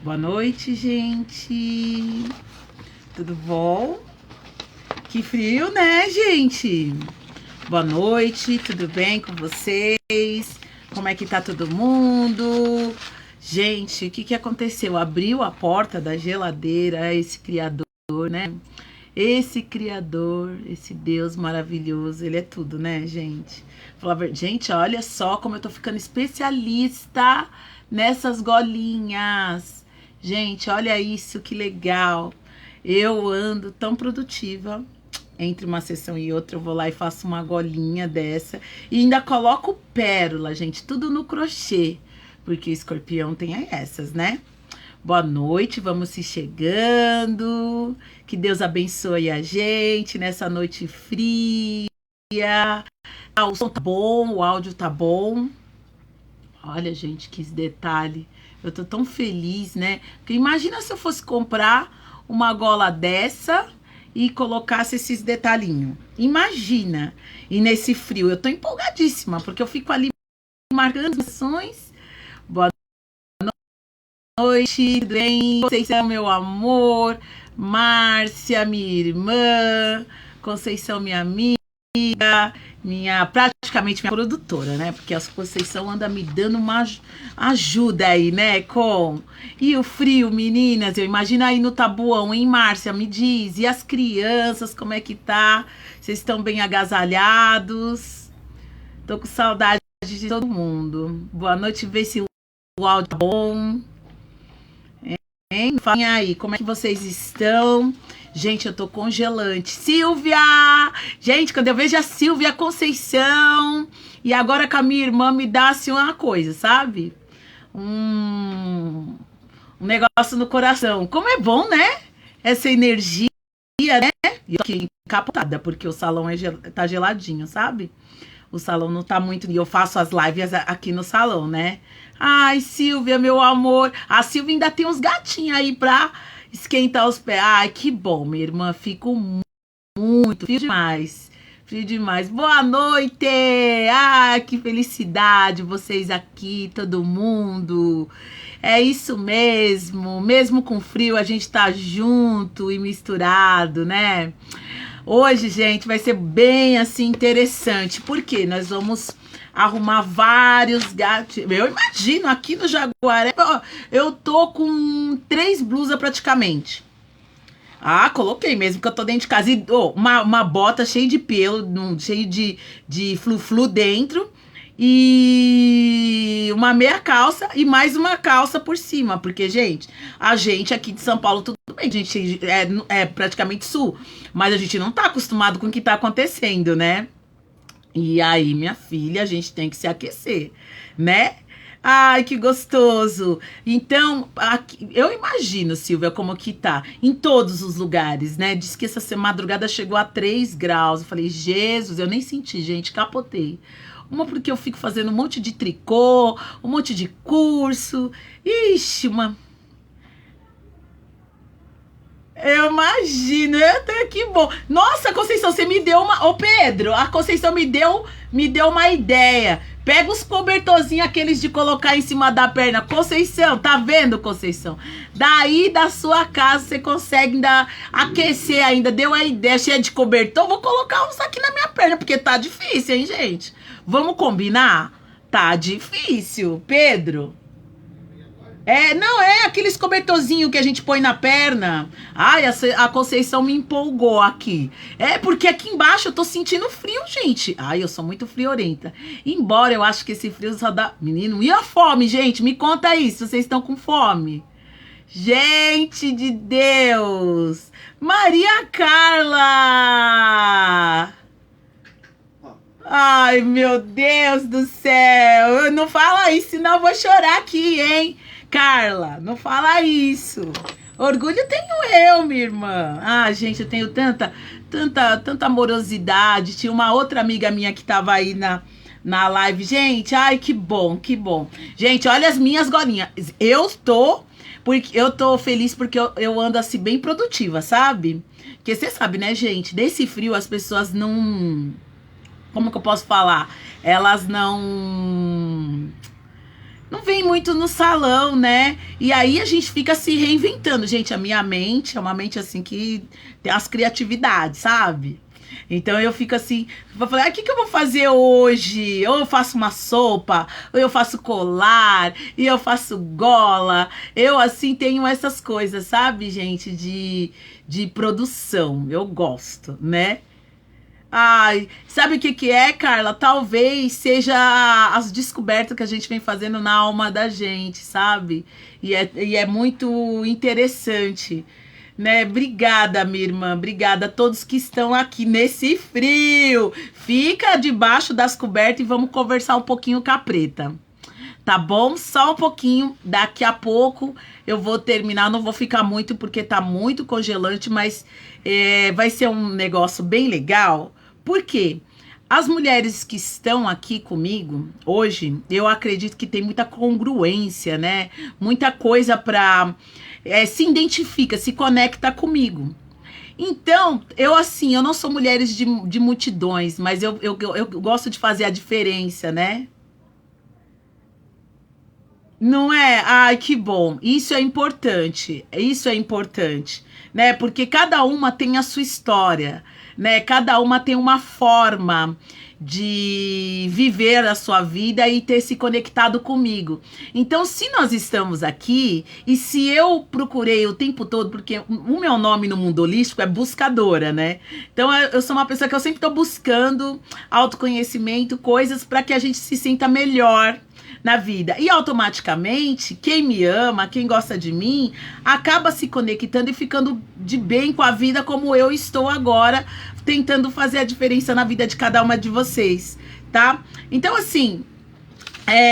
Boa noite, gente. Tudo bom? Que frio, né, gente? Boa noite, tudo bem com vocês? Como é que tá todo mundo? Gente, o que aconteceu? Abriu a porta da geladeira, esse criador, né? Esse criador, esse Deus maravilhoso, ele é tudo, né, gente? Gente, olha só como eu tô ficando especialista nessas golinhas. Gente, olha isso, que legal. Eu ando tão produtiva. Entre uma sessão e outra, eu vou lá e faço uma golinha dessa. E ainda coloco pérola, gente, tudo no crochê. Porque o escorpião tem essas, né? Boa noite, vamos se chegando. Que Deus abençoe a gente nessa noite fria. Ah, o som tá bom, o áudio tá bom. Olha, gente, que detalhe. Eu tô tão feliz, né? Porque imagina se eu fosse comprar uma gola dessa e colocasse esses detalhinhos. Imagina. E nesse frio, eu tô empolgadíssima, porque eu fico ali marcando as ações. Boa noite, tudo bem? Conceição, meu amor. Márcia, minha irmã. Conceição, minha amiga. Praticamente minha produtora, né? Porque a Conceição anda me dando uma ajuda aí, né? E o frio, meninas, eu imagino aí no Tabuão, hein, Márcia? Me diz. E as crianças, como é que tá? Vocês estão bem agasalhados? Tô com saudade de todo mundo. Boa noite, vê se o áudio tá bom. Hein? Falem aí, como é que vocês estão? Gente, eu tô congelante. Silvia! Gente, quando eu vejo a Silvia Conceição e agora com a minha irmã me dá assim uma coisa, sabe? Um negócio no coração. Como é bom, né? Essa energia, né? E eu tô aqui encapotada, porque o salão tá geladinho, sabe? O salão não tá muito... E eu faço as lives aqui no salão, né? Ai, Silvia, meu amor. A Silvia ainda tem uns gatinhos aí pra esquentar os pés. Ai, que bom, minha irmã. Fico muito frio demais. Frio demais. Boa noite! Ai, que felicidade vocês aqui, todo mundo. É isso mesmo. Mesmo com frio, a gente tá junto e misturado, né? Hoje, gente, vai ser bem assim interessante, porque nós vamos arrumar vários gatos. Eu imagino aqui no Jaguaré, eu tô com 3 blusas praticamente. Ah, coloquei mesmo, que eu tô dentro de casa. E, uma bota cheia de pelo, cheio de flu-flu dentro. E uma meia calça e mais uma calça por cima. Porque, gente, a gente aqui de São Paulo, tudo bem, a gente é praticamente sul. Mas a gente não tá acostumado com o que tá acontecendo, né? E aí, minha filha, a gente tem que se aquecer, né? Ai, que gostoso. Então, aqui, eu imagino, Silvia, como que tá em todos os lugares, né? Diz que essa madrugada chegou a 3 graus. Eu falei, Jesus, eu nem senti, gente, capotei. Uma porque eu fico fazendo um monte de tricô, um monte de curso. Ixi, eu imagino, que bom. Nossa, Conceição, você me deu uma. Ô, Pedro, a Conceição me deu uma ideia. Pega os cobertorzinhos aqueles de colocar em cima da perna. Conceição, tá vendo, Conceição? Daí da sua casa você consegue ainda aquecer ainda. Deu a ideia cheia de cobertor. Vou colocar uns aqui na minha perna, porque tá difícil, hein, gente? Vamos combinar? Tá difícil, Pedro. Não, é aqueles cobertorzinhos que a gente põe na perna. Ai, a Conceição me empolgou aqui. É porque aqui embaixo eu tô sentindo frio, gente. Ai, eu sou muito friorenta. Embora eu acho que esse frio só dá... Menino, e a fome, gente? Me conta aí, se vocês estão com fome. Gente de Deus! Maria Carla! Ai, meu Deus do céu! Não fala isso, senão eu vou chorar aqui, hein? Carla, não fala isso. Orgulho tenho eu, minha irmã. Ah, gente, eu tenho tanta amorosidade. Tinha uma outra amiga minha que tava aí na live. Gente, ai, que bom, que bom. Gente, olha as minhas golinhas. Eu tô feliz porque eu ando assim bem produtiva, sabe? Porque você sabe, né, gente? Nesse frio as pessoas não... Como que eu posso falar? Elas não... não vem muito no salão, né? E aí a gente fica se reinventando. Gente, a minha mente é uma mente assim que tem as criatividades, sabe? Então eu fico assim, vou falar, o que eu vou fazer hoje? Ou eu faço uma sopa, ou eu faço colar, e eu faço gola. Eu assim tenho essas coisas, sabe, gente, de produção. Eu gosto, né? Ai, sabe o que que é, Carla? Talvez seja as descobertas que a gente vem fazendo na alma da gente, sabe? E é muito interessante, né? Obrigada, minha irmã. Obrigada a todos que estão aqui nesse frio. Fica debaixo das cobertas e vamos conversar um pouquinho com a Preta. Tá bom? Só um pouquinho. Daqui a pouco eu vou terminar. Não vou ficar muito porque tá muito congelante, mas vai ser um negócio bem legal. Por quê? As mulheres que estão aqui comigo hoje, eu acredito que tem muita congruência, né? Muita coisa para se identifica, se conecta comigo. Então, eu não sou mulheres de multidões, mas eu gosto de fazer a diferença, né? Não é? Ai, que bom. Isso é importante. Isso é importante, né? Porque cada uma tem a sua história, né? Cada uma tem uma forma de viver a sua vida e ter se conectado comigo. Então, se nós estamos aqui e se eu procurei o tempo todo, porque o meu nome no mundo holístico é buscadora, né? Então, eu sou uma pessoa que eu sempre estou buscando autoconhecimento, coisas para que a gente se sinta melhor na vida. E automaticamente, quem me ama, quem gosta de mim, acaba se conectando e ficando de bem com a vida como eu estou agora, tentando fazer a diferença na vida de cada uma de vocês, tá? Então, assim,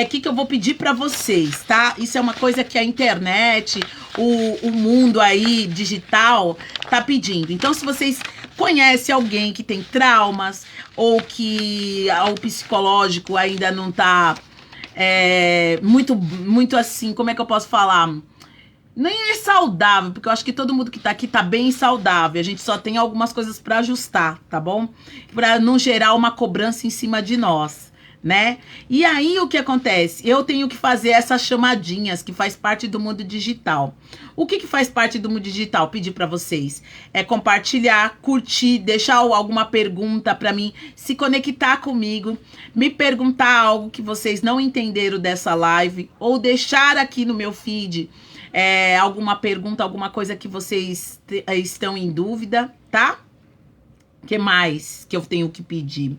que eu vou pedir para vocês, tá? Isso é uma coisa que a internet, o mundo aí digital tá pedindo. Então, se vocês conhecem alguém que tem traumas ou que o psicológico ainda não tá muito assim, como é que eu posso falar? Nem é saudável, porque eu acho que todo mundo que tá aqui tá bem saudável. A gente só tem algumas coisas para ajustar, tá bom? Para não gerar uma cobrança em cima de nós, né? E aí o que acontece? Eu tenho que fazer essas chamadinhas que faz parte do mundo digital. O que faz parte do mundo digital? Pedir para vocês compartilhar, curtir, deixar alguma pergunta para mim, se conectar comigo, me perguntar algo que vocês não entenderam dessa live ou deixar aqui no meu feed alguma pergunta, alguma coisa que vocês estão em dúvida, tá? O que mais que eu tenho que pedir?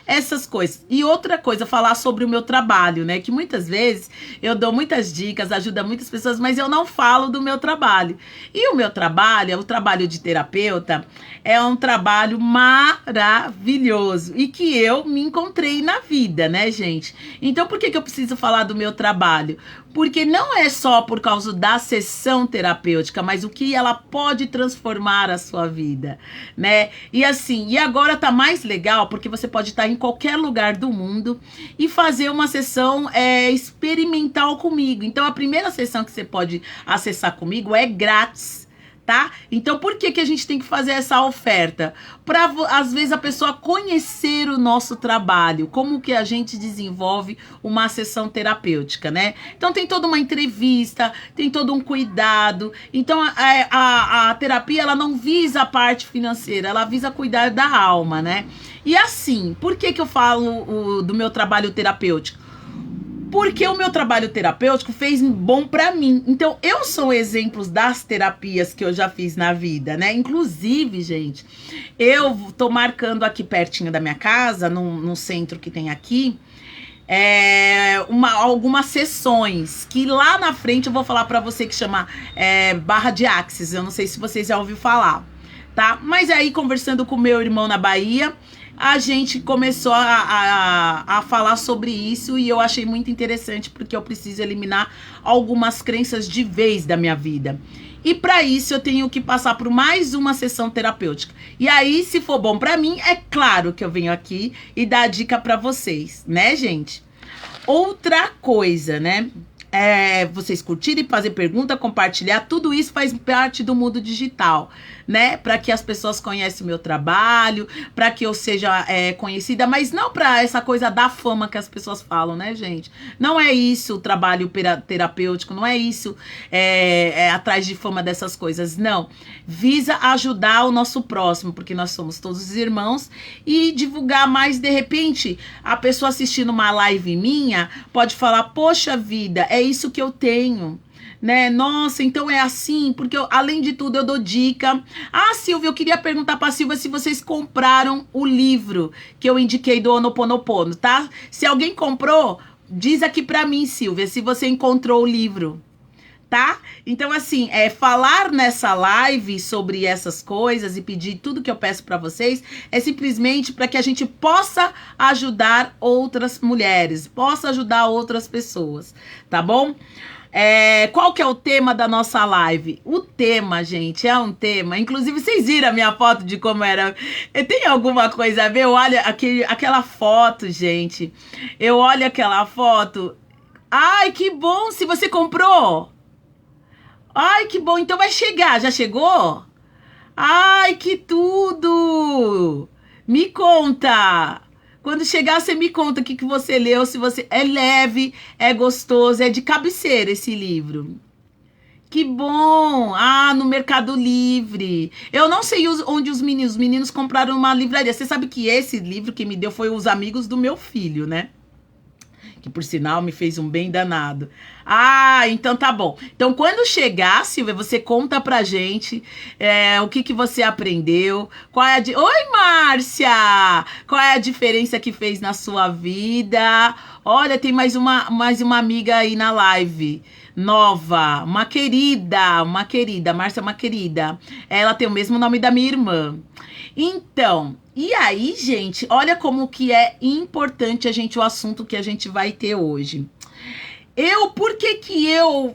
Essas coisas. E outra coisa, falar sobre o meu trabalho, né? Que muitas vezes eu dou muitas dicas, ajuda muitas pessoas, mas eu não falo do meu trabalho. E o meu trabalho, o trabalho de terapeuta, é um trabalho maravilhoso e que eu me encontrei na vida, né, gente? Então, por que eu preciso falar do meu trabalho? Porque não é só por causa da sessão terapêutica, mas o que ela pode transformar a sua vida, né? E assim, e agora tá mais legal porque você pode estar em qualquer lugar do mundo e fazer uma sessão experimental comigo. Então, a primeira sessão que você pode acessar comigo é grátis, tá? Então, por que a gente tem que fazer essa oferta? Para, às vezes, a pessoa conhecer o nosso trabalho, como que a gente desenvolve uma sessão terapêutica, né? Então, tem toda uma entrevista, tem todo um cuidado. Então, a terapia, ela não visa a parte financeira, ela visa cuidar da alma, né? E assim, por que eu falo do meu trabalho terapêutico? Porque o meu trabalho terapêutico fez bom pra mim. Então, eu sou exemplos das terapias que eu já fiz na vida, né? Inclusive, gente, eu tô marcando aqui pertinho da minha casa, num centro que tem aqui, algumas sessões que lá na frente eu vou falar pra você que chama Barra de Axis. Eu não sei se vocês já ouviram falar, tá? Mas aí, conversando com meu irmão na Bahia, a gente começou a falar sobre isso e eu achei muito interessante porque eu preciso eliminar algumas crenças de vez da minha vida. E para isso eu tenho que passar por mais uma sessão terapêutica. E aí, se for bom para mim, é claro que eu venho aqui e dar a dica para vocês, né, gente? Outra coisa, né? vocês curtirem, fazer pergunta, compartilhar, tudo isso faz parte do mundo digital, né? Para que as pessoas conheçam o meu trabalho, para que eu seja conhecida, mas não para essa coisa da fama que as pessoas falam, né, gente? Não é isso o trabalho terapêutico, não é isso atrás de fama dessas coisas, não. Visa ajudar o nosso próximo, porque nós somos todos irmãos, e divulgar mais, de repente, a pessoa assistindo uma live minha pode falar, poxa vida, é isso que eu tenho, né? Nossa, então é assim, porque além de tudo eu dou dica. Ah, Silvia, eu queria perguntar pra Silvia se vocês compraram o livro que eu indiquei do Ho'oponopono, tá? Se alguém comprou, diz aqui pra mim, Silvia, se você encontrou o livro. Tá? Então, assim, falar nessa live sobre essas coisas e pedir tudo que eu peço para vocês é simplesmente para que a gente possa ajudar outras mulheres, possa ajudar outras pessoas, tá bom? Qual que é o tema da nossa live? O tema, gente, é um tema. Inclusive, vocês viram a minha foto de como era? Tem alguma coisa a ver? Olha aquela foto, gente. Eu olho aquela foto. Ai, que bom! Se você comprou! Ai, que bom. Então vai chegar. Já chegou? Ai, que tudo! Me conta. Quando chegar, você me conta o que você leu. Se você é leve, é gostoso, é de cabeceira esse livro. Que bom! Ah, no Mercado Livre. Eu não sei onde os meninos compraram uma livraria. Você sabe que esse livro que me deu foi os amigos do meu filho, né? Que por sinal me fez um bem danado. Ah, então tá bom. Então quando chegar, Silvia, você conta pra gente o que você aprendeu, qual é Oi, Márcia! Qual é a diferença que fez na sua vida? Olha, tem mais uma amiga aí na live. Nova, uma querida, Márcia é uma querida. Ela tem o mesmo nome da minha irmã. Então, e aí, gente, olha como que é importante o assunto que a gente vai ter hoje. Por que eu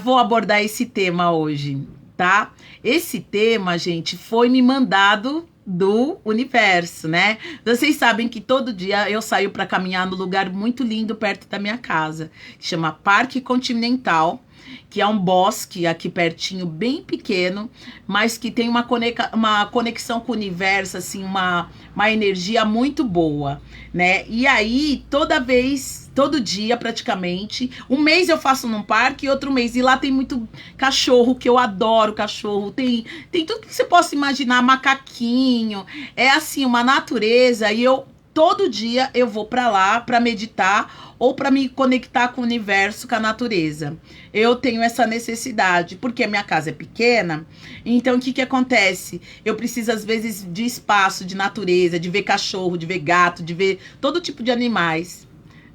vou abordar esse tema hoje, tá? Esse tema, gente, foi me mandado do universo, né? Vocês sabem que todo dia eu saio para caminhar no lugar muito lindo perto da minha casa, que chama Parque Continental, que é um bosque aqui pertinho, bem pequeno, mas que tem uma conexão com o universo, assim, uma energia muito boa, né? E aí, todo dia praticamente, um mês eu faço num parque e outro mês, e lá tem muito cachorro, que eu adoro cachorro, tem tudo que você possa imaginar, macaquinho, é assim, uma natureza, e todo dia eu vou para lá para meditar ou para me conectar com o universo, com a natureza. Eu tenho essa necessidade, porque a minha casa é pequena, então o que acontece? Eu preciso, às vezes, de espaço, de natureza, de ver cachorro, de ver gato, de ver todo tipo de animais.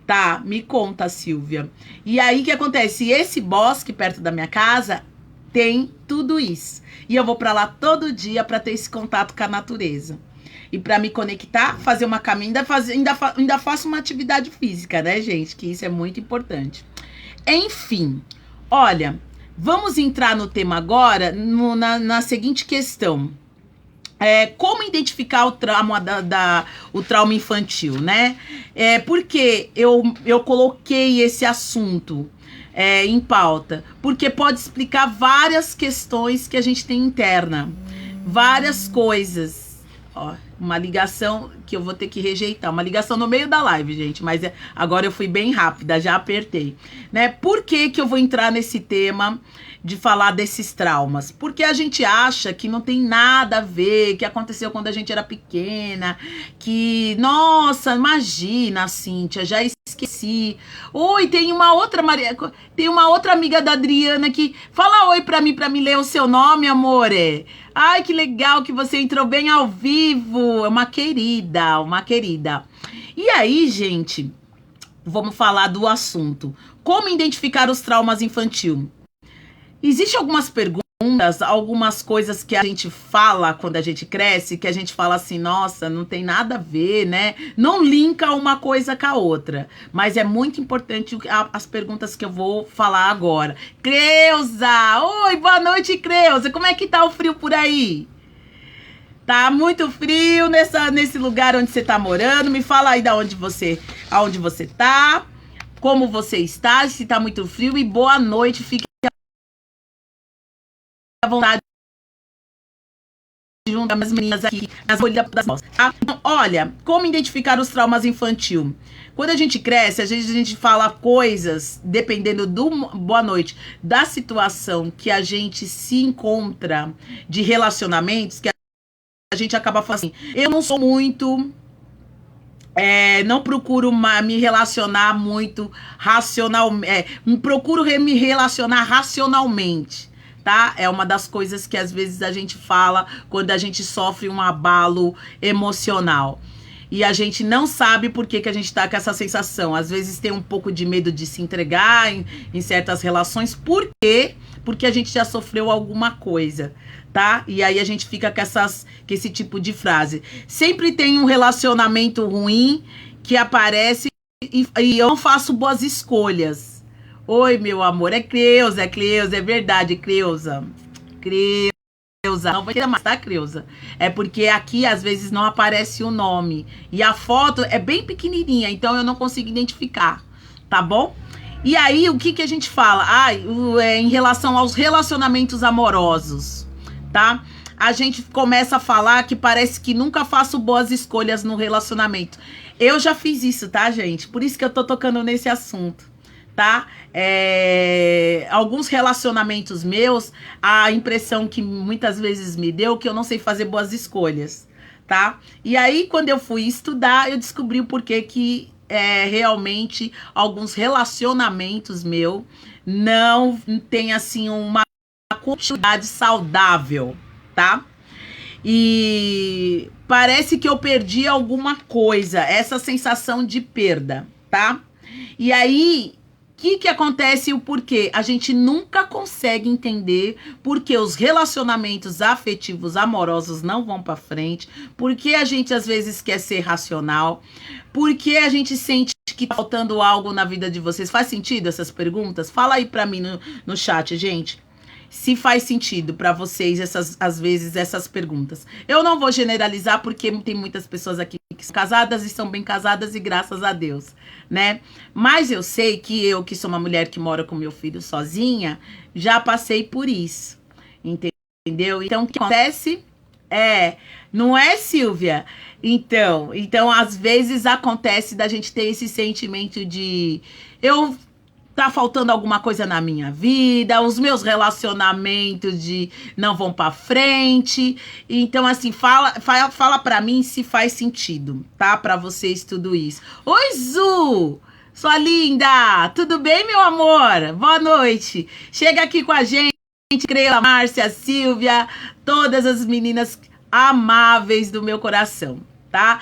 Tá, me conta, Silvia. E aí, o que acontece? Esse bosque perto da minha casa tem tudo isso. E eu vou para lá todo dia para ter esse contato com a natureza. E para me conectar, fazer uma caminhada, ainda faço uma atividade física, né, gente? Que isso é muito importante. Enfim, olha, vamos entrar no tema agora, na seguinte questão. Como identificar o trauma infantil, né? Porque eu coloquei esse assunto em pauta, porque pode explicar várias questões que a gente tem interna, várias coisas. Ó, uma ligação que eu vou ter que rejeitar, uma ligação no meio da live, gente, mas agora eu fui bem rápida, já apertei, né? Por que eu vou entrar nesse tema de falar desses traumas? Porque a gente acha que não tem nada a ver, que aconteceu quando a gente era pequena, que, nossa, imagina, Cíntia, já esqueci. Oi, tem uma outra amiga da Adriana que fala oi pra mim ler o seu nome, amor. Ai, que legal que você entrou bem ao vivo. É uma querida, uma querida. E aí, gente, vamos falar do assunto. Como identificar os traumas infantis? Existem algumas perguntas, algumas coisas que a gente fala quando a gente cresce, que a gente fala assim, nossa, não tem nada a ver, né? Não linka uma coisa com a outra. Mas é muito importante as perguntas que eu vou falar agora. Creuza! Oi, boa noite, Creuza! Como é que tá o frio por aí? Tá muito frio nesse lugar onde você tá morando? Me fala aí aonde você tá. como você está, se tá muito frio, e boa noite, fique à vontade junto às meninas aqui nas bolhas das mãos. Tá? Então, olha, como identificar os traumas infantil? Quando a gente cresce, às vezes a gente fala coisas, dependendo do boa noite, da situação que a gente se encontra de relacionamentos, que a gente acaba falando assim, eu não sou muito, não procuro me relacionar muito racionalmente, procuro me relacionar racionalmente. Tá? É uma das coisas que às vezes a gente fala quando a gente sofre um abalo emocional. E a gente não sabe por que a gente tá com essa sensação. Às vezes tem um pouco de medo de se entregar em certas relações. Por quê? Porque a gente já sofreu alguma coisa, tá? E aí a gente fica com esse tipo de frase. Sempre tem um relacionamento ruim que aparece e eu não faço boas escolhas. Oi, meu amor, é Creuza, é verdade, Creuza. Não vai ter mais, tá, Creuza? É porque aqui, às vezes, não aparece o nome. E a foto é bem pequenininha, então eu não consigo identificar, tá bom? E aí, o que a gente fala? Em relação aos relacionamentos amorosos, tá? A gente começa a falar que parece que nunca faço boas escolhas no relacionamento. Eu já fiz isso, tá, gente? Por isso que eu tô tocando nesse assunto. Tá? Alguns relacionamentos meus, a impressão que muitas vezes me deu que eu não sei fazer boas escolhas, tá? E aí, quando eu fui estudar, eu descobri o porquê que realmente alguns relacionamentos meus não tem assim uma continuidade saudável, tá? E parece que eu perdi alguma coisa, essa sensação de perda, tá? E aí, o que acontece e o porquê? A gente nunca consegue entender porque os relacionamentos afetivos, amorosos não vão pra frente, porque a gente às vezes quer ser racional, porque a gente sente que tá faltando algo na vida de vocês. Faz sentido essas perguntas? Fala aí pra mim no chat, gente. Se faz sentido para vocês, às vezes, essas perguntas. Eu não vou generalizar, porque tem muitas pessoas aqui que são casadas e são bem casadas, e graças a Deus, né? Mas eu sei que eu, que sou uma mulher que mora com meu filho sozinha, já passei por isso, entendeu? Então, o que acontece não é, Silvia? Então, às vezes acontece da gente ter esse sentimento de... Tá faltando alguma coisa na minha vida, os meus relacionamentos não vão pra frente. Então, assim, fala pra mim se faz sentido, tá? Pra vocês tudo isso. Oi, Zu! Sua linda! Tudo bem, meu amor? Boa noite. Chega aqui com a gente, Creila, Márcia, Silvia, todas as meninas amáveis do meu coração, tá?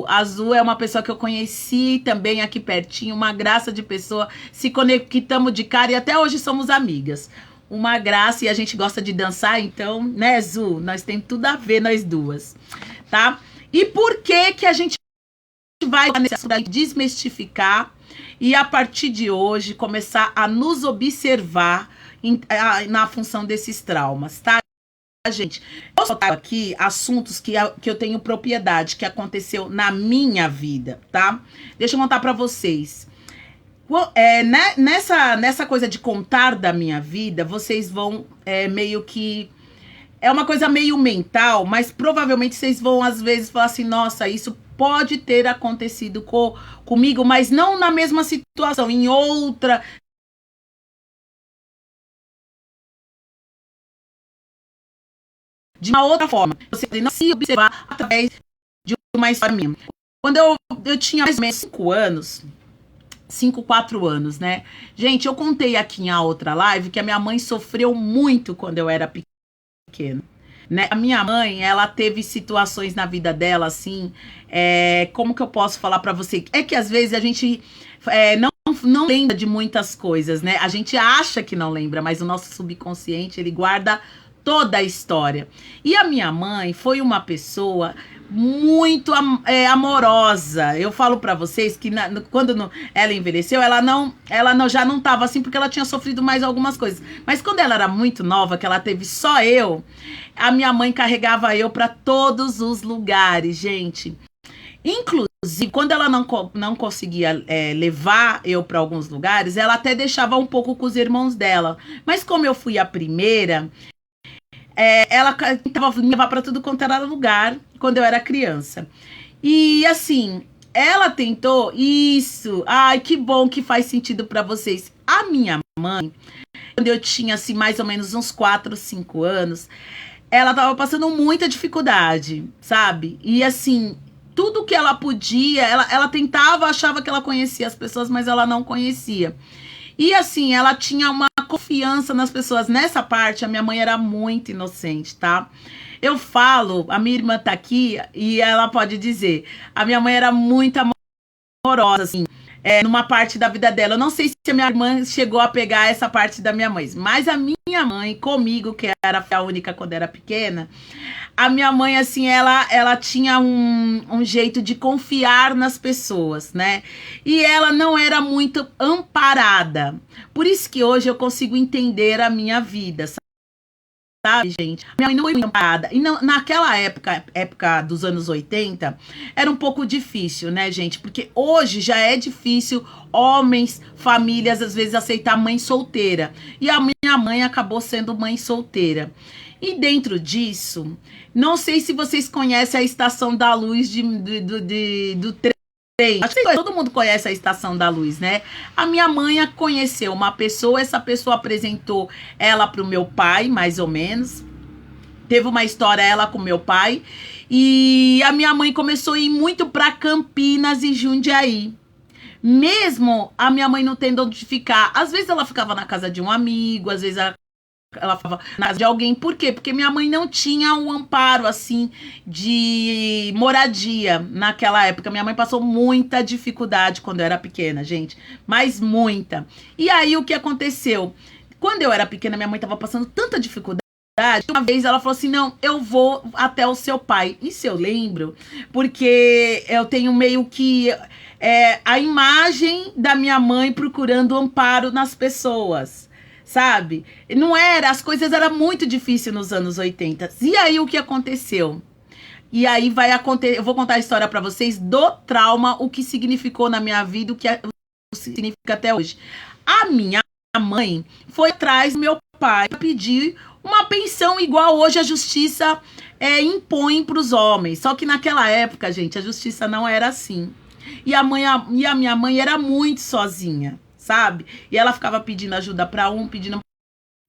A Zu é uma pessoa que eu conheci também aqui pertinho, uma graça de pessoa, se conectamos de cara e até hoje somos amigas. Uma graça, e a gente gosta de dançar, então, né, Zu? Nós temos tudo a ver, nós duas, tá? E por que a gente vai desmistificar e a partir de hoje começar a nos observar na função desses traumas, tá? Gente, eu só trago aqui assuntos que eu tenho propriedade, que aconteceu na minha vida, tá? Deixa eu contar pra vocês. Nessa coisa de contar da minha vida, vocês vão meio que... É uma coisa meio mental, mas provavelmente vocês vão às vezes falar assim, nossa, isso pode ter acontecido comigo, mas não na mesma situação, em outra... de uma outra forma. Você não se observar através de uma história minha. Quando eu tinha mais ou menos 4 anos, né? Gente, eu contei aqui em a outra live que a minha mãe sofreu muito quando eu era pequena. Né? A minha mãe, ela teve situações na vida dela, assim, como que eu posso falar pra você? É que às vezes a gente não lembra de muitas coisas, né? A gente acha que não lembra, mas o nosso subconsciente, ele guarda toda a história. E a minha mãe foi uma pessoa muito amorosa. Eu falo pra vocês que quando ela envelheceu, ela já não tava assim, porque ela tinha sofrido mais algumas coisas. Mas quando ela era muito nova, que ela teve só eu, a minha mãe carregava eu pra todos os lugares, gente. Inclusive, quando ela não conseguia levar eu para alguns lugares, ela até deixava um pouco com os irmãos dela. Mas como eu fui a primeira, ela tentava me levar para tudo quanto era lugar quando eu era criança. E assim, ela tentou isso. Ai, que bom que faz sentido para vocês. A minha mãe, quando eu tinha assim mais ou menos uns 4, 5 anos, ela tava passando muita dificuldade, sabe? E assim, tudo que ela podia, ela tentava, achava que ela conhecia as pessoas, mas ela não conhecia. E assim, ela tinha uma confiança nas pessoas. Nessa parte, a minha mãe era muito inocente, tá? Eu falo, a minha irmã tá aqui e ela pode dizer, a minha mãe era muito amorosa, assim, numa parte da vida dela. Eu não sei se a minha irmã chegou a pegar essa parte da minha mãe, mas a minha mãe, comigo, que era a única quando era pequena, a minha mãe, assim, ela tinha um jeito de confiar nas pessoas, né? E ela não era muito amparada. Por isso que hoje eu consigo entender a minha vida, sabe, gente? Minha mãe não foi muito amparada. E não, naquela época dos anos 80, era um pouco difícil, né, gente? Porque hoje já é difícil homens, famílias, às vezes, aceitar mãe solteira. E a minha mãe acabou sendo mãe solteira. E dentro disso, não sei se vocês conhecem a Estação da Luz do trem. Acho que todo mundo conhece a Estação da Luz, né? A minha mãe conheceu uma pessoa, essa pessoa apresentou ela para o meu pai, mais ou menos. Teve uma história ela com meu pai. E a minha mãe começou a ir muito para Campinas e Jundiaí. Mesmo a minha mãe não tendo onde ficar. Às vezes ela ficava na casa de um amigo, às vezes ela ficava na casa de alguém. Por quê? Porque minha mãe não tinha um amparo, assim, de moradia naquela época. Minha mãe passou muita dificuldade quando eu era pequena, gente. Mas muita. E aí, o que aconteceu? Quando eu era pequena, minha mãe estava passando tanta dificuldade. Uma vez ela falou assim, não, eu vou até o seu pai. Isso eu lembro, porque eu tenho meio que a imagem da minha mãe procurando amparo nas pessoas, sabe? Não era, as coisas eram muito difíceis nos anos 80. E aí o que aconteceu? E aí vai acontecer, eu vou contar a história pra vocês do trauma, o que significou na minha vida, o que significa até hoje. A minha mãe foi atrás do meu pai para pedir uma pensão igual hoje a justiça impõe para os homens. Só que naquela época, gente, a justiça não era assim. E a minha mãe era muito sozinha, sabe? E ela ficava pedindo ajuda para um, pedindo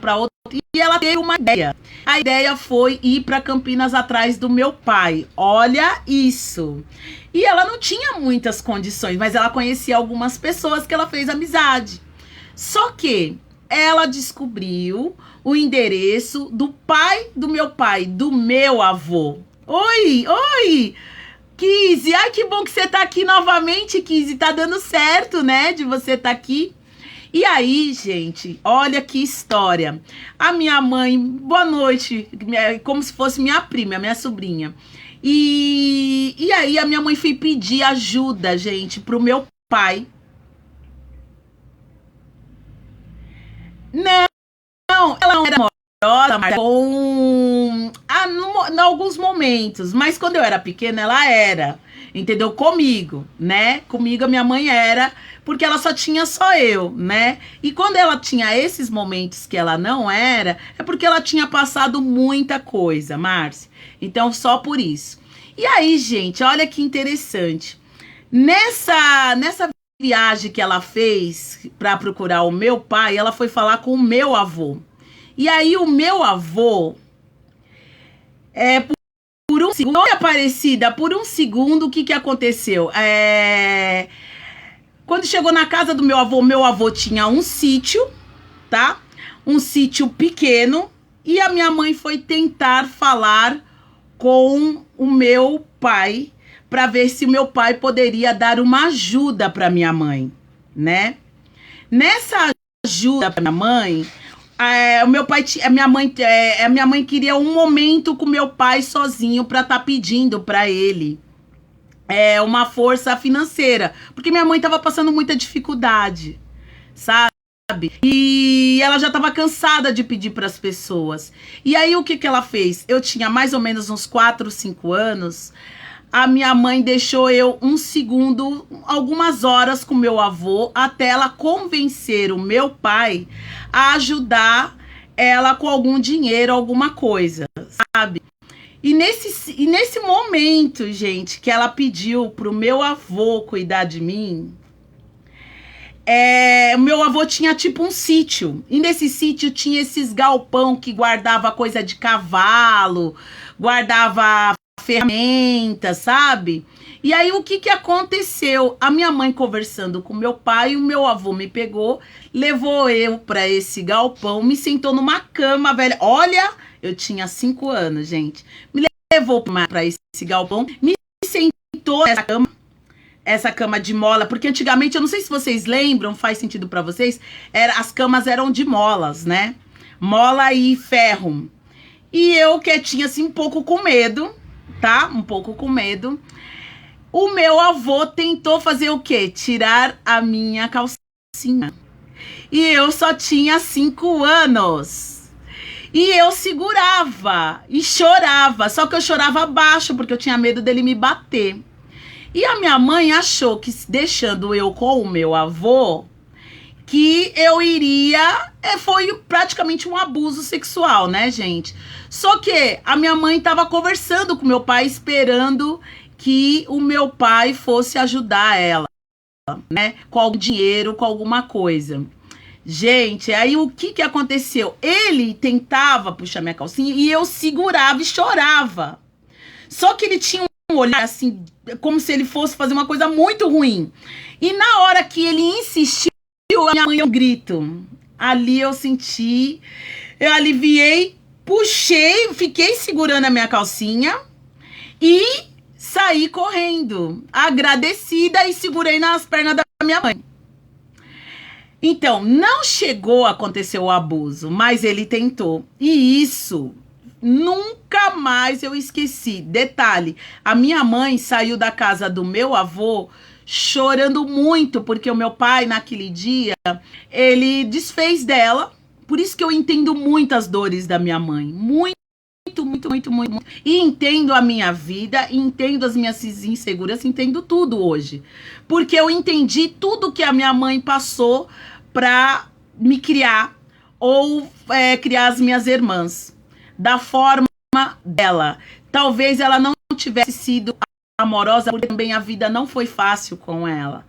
para outro. E ela teve uma ideia. A ideia foi ir para Campinas atrás do meu pai. Olha isso. E ela não tinha muitas condições, mas ela conhecia algumas pessoas que ela fez amizade. Só que ela descobriu o endereço do pai, do meu avô. Oi, Kizzy. Ai, que bom que você tá aqui novamente, Kizzy. Tá dando certo, né, de você tá aqui. E aí, gente, olha que história. A minha mãe, boa noite, como se fosse minha prima, minha sobrinha. E aí a minha mãe foi pedir ajuda, gente, pro meu pai. Não, ela não era amorosa, mas em alguns momentos. Mas quando eu era pequena, ela era, entendeu? Comigo, né? Comigo a minha mãe era, porque ela só eu, né? E quando ela tinha esses momentos que ela não era, é porque ela tinha passado muita coisa, Márcia. Então, só por isso. E aí, gente, olha que interessante. Nessa viagem que ela fez para procurar o meu pai, ela foi falar com o meu avô. E aí o meu avô, por um segundo, olha, Aparecida, por um segundo, o que aconteceu? Quando chegou na casa do meu avô tinha um sítio, tá? Um sítio pequeno, e a minha mãe foi tentar falar com o meu pai, para ver se o meu pai poderia dar uma ajuda para minha mãe, né? Nessa ajuda para minha mãe, a minha mãe queria um momento com meu pai sozinho para estar pedindo para ele uma força financeira, porque minha mãe estava passando muita dificuldade, sabe? E ela já estava cansada de pedir para as pessoas. E aí o que ela fez? Eu tinha mais ou menos uns 4, 5 anos. a minha mãe deixou eu um segundo, algumas horas com meu avô, até ela convencer o meu pai a ajudar ela com algum dinheiro, alguma coisa, sabe? E nesse momento, gente, que ela pediu pro meu avô cuidar de mim, o meu avô tinha tipo um sítio. E nesse sítio tinha esses galpão que guardava coisa de cavalo, guardava ferramentas, sabe? E aí o que aconteceu? A minha mãe conversando com meu pai, o meu avô me pegou, levou eu pra esse galpão, me sentou numa cama, velha. Olha, eu tinha 5 anos, gente. Me levou pra esse galpão, me sentou nessa cama. Essa cama de mola, porque antigamente, eu não sei se vocês lembram, faz sentido pra vocês, as camas eram de molas, né? Mola e ferro. E eu quietinha assim, um pouco com medo, tá? Um pouco com medo. O meu avô tentou fazer o quê? Tirar a minha calcinha. E eu só tinha 5 anos. E eu segurava e chorava, só que eu chorava baixo, porque eu tinha medo dele me bater. E a minha mãe achou que, deixando eu com o meu avô, que eu iria... Foi praticamente um abuso sexual, né, gente? Só que a minha mãe estava conversando com meu pai, esperando que o meu pai fosse ajudar ela, né? Com algum dinheiro, com alguma coisa. Gente, aí o que aconteceu? Ele tentava puxar minha calcinha e eu segurava e chorava. Só que ele tinha um olhar assim, como se ele fosse fazer uma coisa muito ruim. E na hora que ele insistiu, a minha mãe deu um grito. Ali eu senti, eu aliviei, puxei, fiquei segurando a minha calcinha e saí correndo, agradecida, e segurei nas pernas da minha mãe. Então, não chegou a acontecer o abuso, mas ele tentou. E isso nunca mais eu esqueci. Detalhe, a minha mãe saiu da casa do meu avô chorando muito, porque o meu pai, naquele dia, ele desfez dela. Por isso que eu entendo muito as dores da minha mãe. Muito. E entendo a minha vida, entendo as minhas inseguranças, entendo tudo hoje. Porque eu entendi tudo que a minha mãe passou pra me criar, ou criar as minhas irmãs, da forma dela. Talvez ela não tivesse sido amorosa, porque também a vida não foi fácil com ela.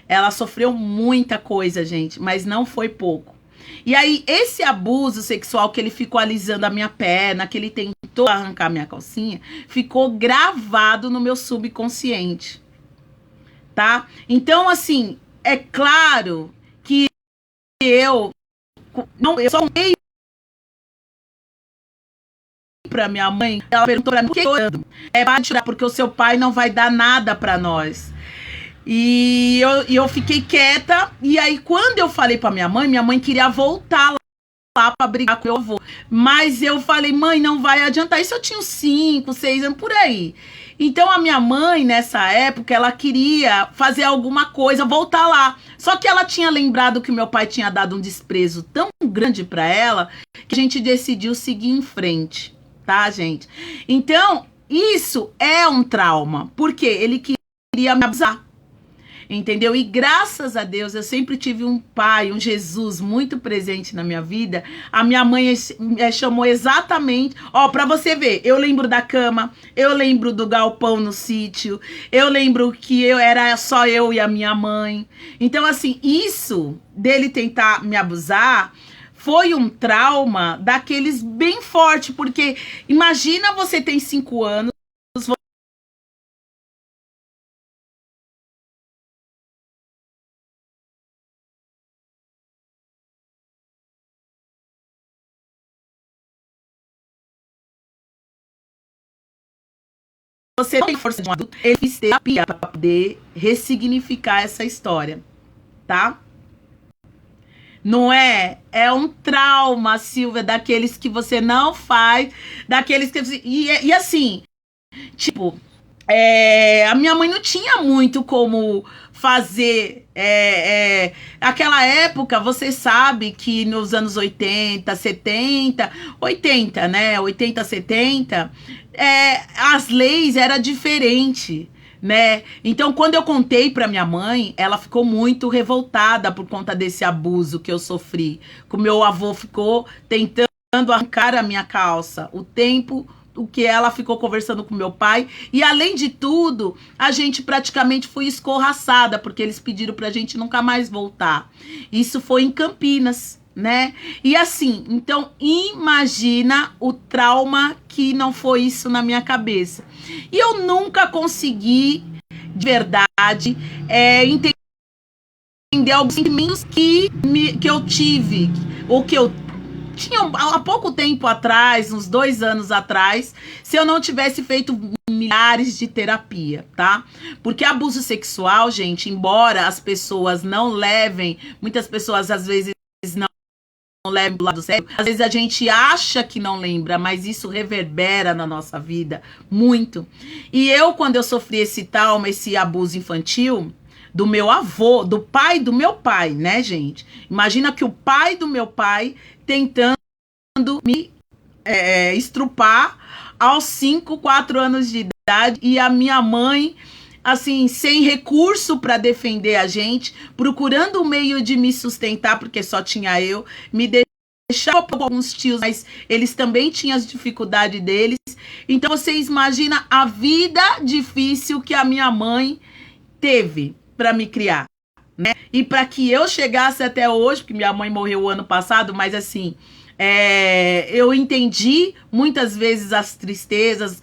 Ela sofreu muita coisa, gente, mas não foi pouco. E aí, esse abuso sexual que ele ficou alisando a minha perna, que ele tentou arrancar minha calcinha, ficou gravado no meu subconsciente, tá? Então, assim, é claro que eu só contei pra minha mãe, ela perguntou pra mim, por que chorando? Para de chorar, porque o seu pai não vai dar nada pra nós. E eu fiquei quieta, e aí quando eu falei pra minha mãe queria voltar lá pra brigar com meu avô. Mas eu falei, mãe, não vai adiantar. Isso eu tinha uns 5, 6 anos, por aí. Então a minha mãe, nessa época, ela queria fazer alguma coisa, voltar lá. Só que ela tinha lembrado que meu pai tinha dado um desprezo tão grande pra ela, que a gente decidiu seguir em frente, tá, gente? Então, isso é um trauma, porque ele queria me abusar. Entendeu? E graças a Deus eu sempre tive um pai, um Jesus muito presente na minha vida. A minha mãe chamou exatamente, pra você ver, eu lembro da cama, eu lembro do galpão no sítio, eu lembro que era só eu e a minha mãe. Então, assim, isso dele tentar me abusar foi um trauma daqueles bem forte, porque imagina, você tem 5 anos, você não tem força de um adulto, ele fez terapia para poder ressignificar essa história, tá? Não é? É um trauma, Silvia, daqueles que você não faz, daqueles que... E assim, tipo, a minha mãe não tinha muito como fazer. Aquela época, você sabe que nos anos 80, 70, 80, né? 80, 70, as leis eram diferentes. Né? Então, quando eu contei para minha mãe, ela ficou muito revoltada por conta desse abuso que eu sofri. Que o meu avô ficou tentando arrancar a minha calça o tempo o que ela ficou conversando com meu pai. E além de tudo, a gente praticamente foi escorraçada, porque eles pediram pra gente nunca mais voltar. Isso foi em Campinas, né? E assim, então imagina o trauma que não foi isso na minha cabeça. E eu nunca consegui, de verdade, entender alguns sentimentos que eu tive, ou que eu tinha há pouco tempo atrás, uns 2 anos atrás, se eu não tivesse feito milhares de terapia, tá? Porque abuso sexual, gente, embora as pessoas não levem, muitas pessoas às vezes não levem do lado sério, às vezes a gente acha que não lembra, mas isso reverbera na nossa vida muito. E eu, quando eu sofri esse trauma, esse abuso infantil, do meu avô, do pai do meu pai, né, gente? Imagina que o pai do meu pai tentando me estrupar aos 5, 4 anos de idade, e a minha mãe, assim, sem recurso para defender a gente, procurando um meio de me sustentar, porque só tinha eu, me deixava com alguns tios, mas eles também tinham as dificuldades deles. Então, vocês imaginam a vida difícil que a minha mãe teve para me criar, né? E para que eu chegasse até hoje, porque minha mãe morreu ano passado, mas assim, eu entendi muitas vezes as tristezas,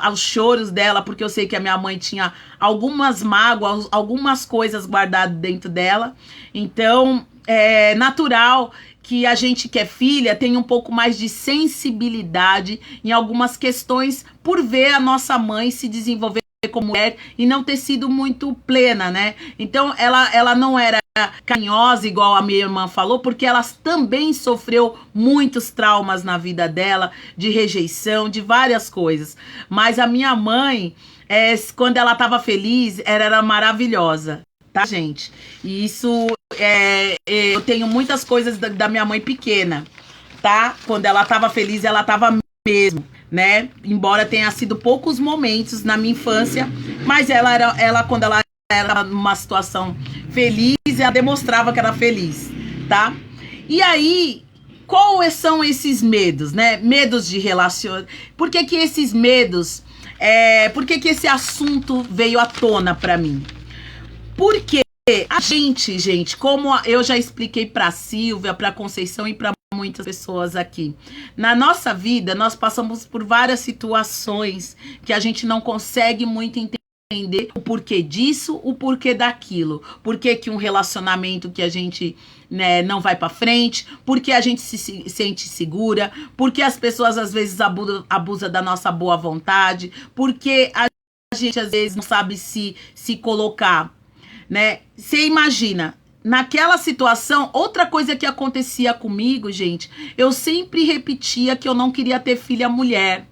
os choros dela, porque eu sei que a minha mãe tinha algumas mágoas, algumas coisas guardadas dentro dela. Então, é natural que a gente que é filha tenha um pouco mais de sensibilidade em algumas questões por ver a nossa mãe se desenvolver como mulher e não ter sido muito plena, né? Então ela não era carinhosa igual a minha irmã falou, porque ela também sofreu muitos traumas na vida dela, de rejeição, de várias coisas. Mas a minha mãe, quando ela estava feliz, era maravilhosa, tá, gente? E isso, eu tenho muitas coisas da minha mãe pequena, tá? Quando ela estava feliz, ela estava mesmo, né? Embora tenha sido poucos momentos na minha infância, mas ela quando ela era numa situação feliz, ela demonstrava que era feliz, tá? E aí, quais são esses medos, né? Medos de relacionamento. Por que que esses medos, por que que esse assunto veio à tona pra mim? Porque a gente, como eu já expliquei pra Silvia, pra Conceição e pra muitas pessoas aqui, na nossa vida nós passamos por várias situações que a gente não consegue muito entender o porquê disso, o porquê daquilo, porquê que um relacionamento que a gente, né, não vai pra frente, porque a gente se sente segura, porque as pessoas às vezes abusam da nossa boa vontade, porque a gente às vezes não sabe se colocar, né? Você imagina, naquela situação, outra coisa que acontecia comigo, gente, eu sempre repetia que eu não queria ter filha mulher.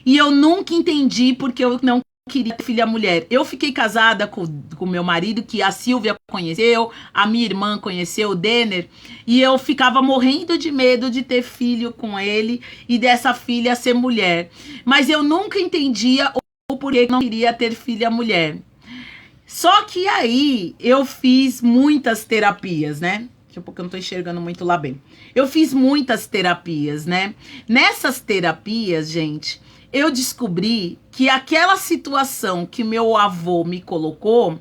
E eu nunca entendi porque eu não queria ter filha mulher. Eu fiquei casada com meu marido, que a Silvia conheceu, a minha irmã conheceu, o Denner, e eu ficava morrendo de medo de ter filho com ele e dessa filha ser mulher. Mas eu nunca entendia o porquê eu não queria ter filha mulher. Só que aí eu fiz muitas terapias, né? Daqui a pouco eu não tô enxergando muito lá bem. Eu fiz muitas terapias, né? Nessas terapias, gente, eu descobri que aquela situação que meu avô me colocou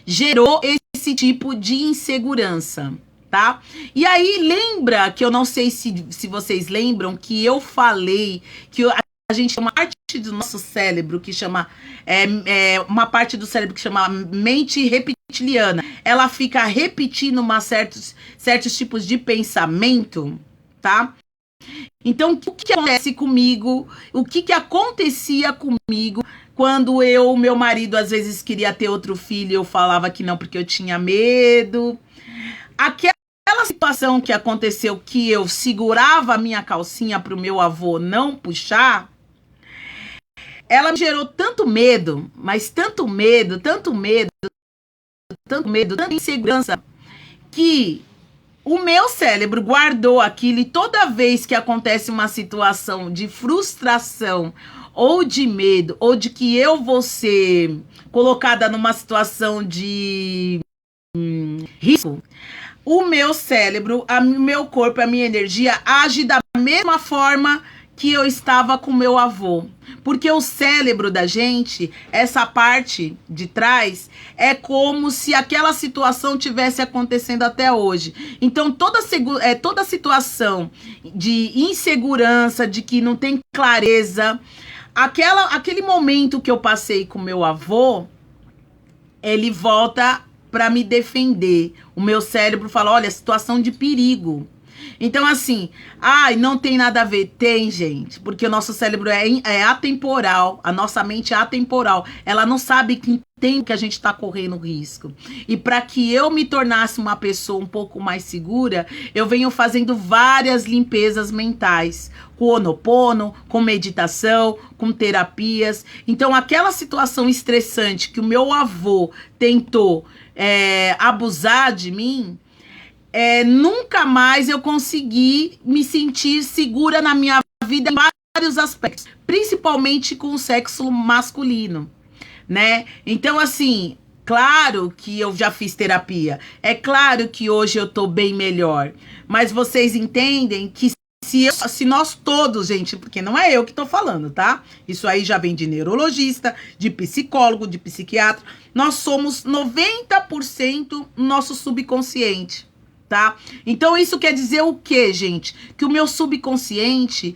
gerou esse tipo de insegurança, tá? E aí, lembra que eu não sei se vocês lembram que eu falei que a gente tem uma parte do nosso cérebro que chama uma parte do cérebro que chama mente reptiliana. Ela fica repetindo certos tipos de pensamento, tá? Então, o que acontece comigo? O que acontecia comigo quando meu marido às vezes queria ter outro filho e eu falava que não porque eu tinha medo? Aquela situação que aconteceu que eu segurava a minha calcinha para o meu avô não puxar, ela me gerou tanto medo, mas tanto medo, tanto medo, tanto medo, tanta insegurança, que o meu cérebro guardou aquilo e toda vez que acontece uma situação de frustração ou de medo, ou de que eu vou ser colocada numa situação de risco, o meu cérebro, o meu corpo, a minha energia age da mesma forma que eu estava com meu avô. Porque o cérebro da gente, essa parte de trás, é como se aquela situação tivesse acontecendo até hoje. Então, toda situação de insegurança, de que não tem clareza, aquele momento que eu passei com meu avô, ele volta para me defender. O meu cérebro fala, olha, situação de perigo. Então, assim, não tem nada a ver. Tem, gente, porque o nosso cérebro é atemporal, a nossa mente é atemporal. Ela não sabe que tem que a gente está correndo risco. E para que eu me tornasse uma pessoa um pouco mais segura, eu venho fazendo várias limpezas mentais, com Ho'oponopono, com meditação, com terapias. Então, aquela situação estressante que o meu avô tentou abusar de mim, nunca mais eu consegui me sentir segura na minha vida em vários aspectos, principalmente com o sexo masculino, né? Então, assim, claro que eu já fiz terapia, é claro que hoje eu tô bem melhor, mas vocês entendem que se nós todos, gente, porque não é eu que tô falando, tá? Isso aí já vem de neurologista, de psicólogo, de psiquiatra. Nós somos 90% nosso subconsciente, tá? Então isso quer dizer o quê, gente? Que o meu subconsciente,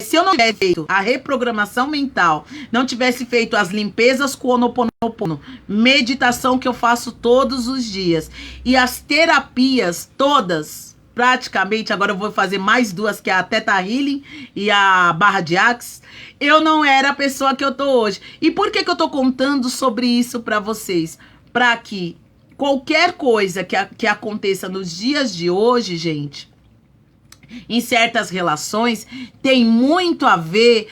se eu não tivesse feito a reprogramação mental, não tivesse feito as limpezas com o Ho'oponopono, meditação que eu faço todos os dias, e as terapias todas, praticamente, agora eu vou fazer mais duas, que é a Theta Healing e a Barra de Axis, eu não era a pessoa que eu tô hoje. E por que eu tô contando sobre isso pra vocês? Pra que qualquer coisa que aconteça nos dias de hoje, gente, em certas relações, tem muito a ver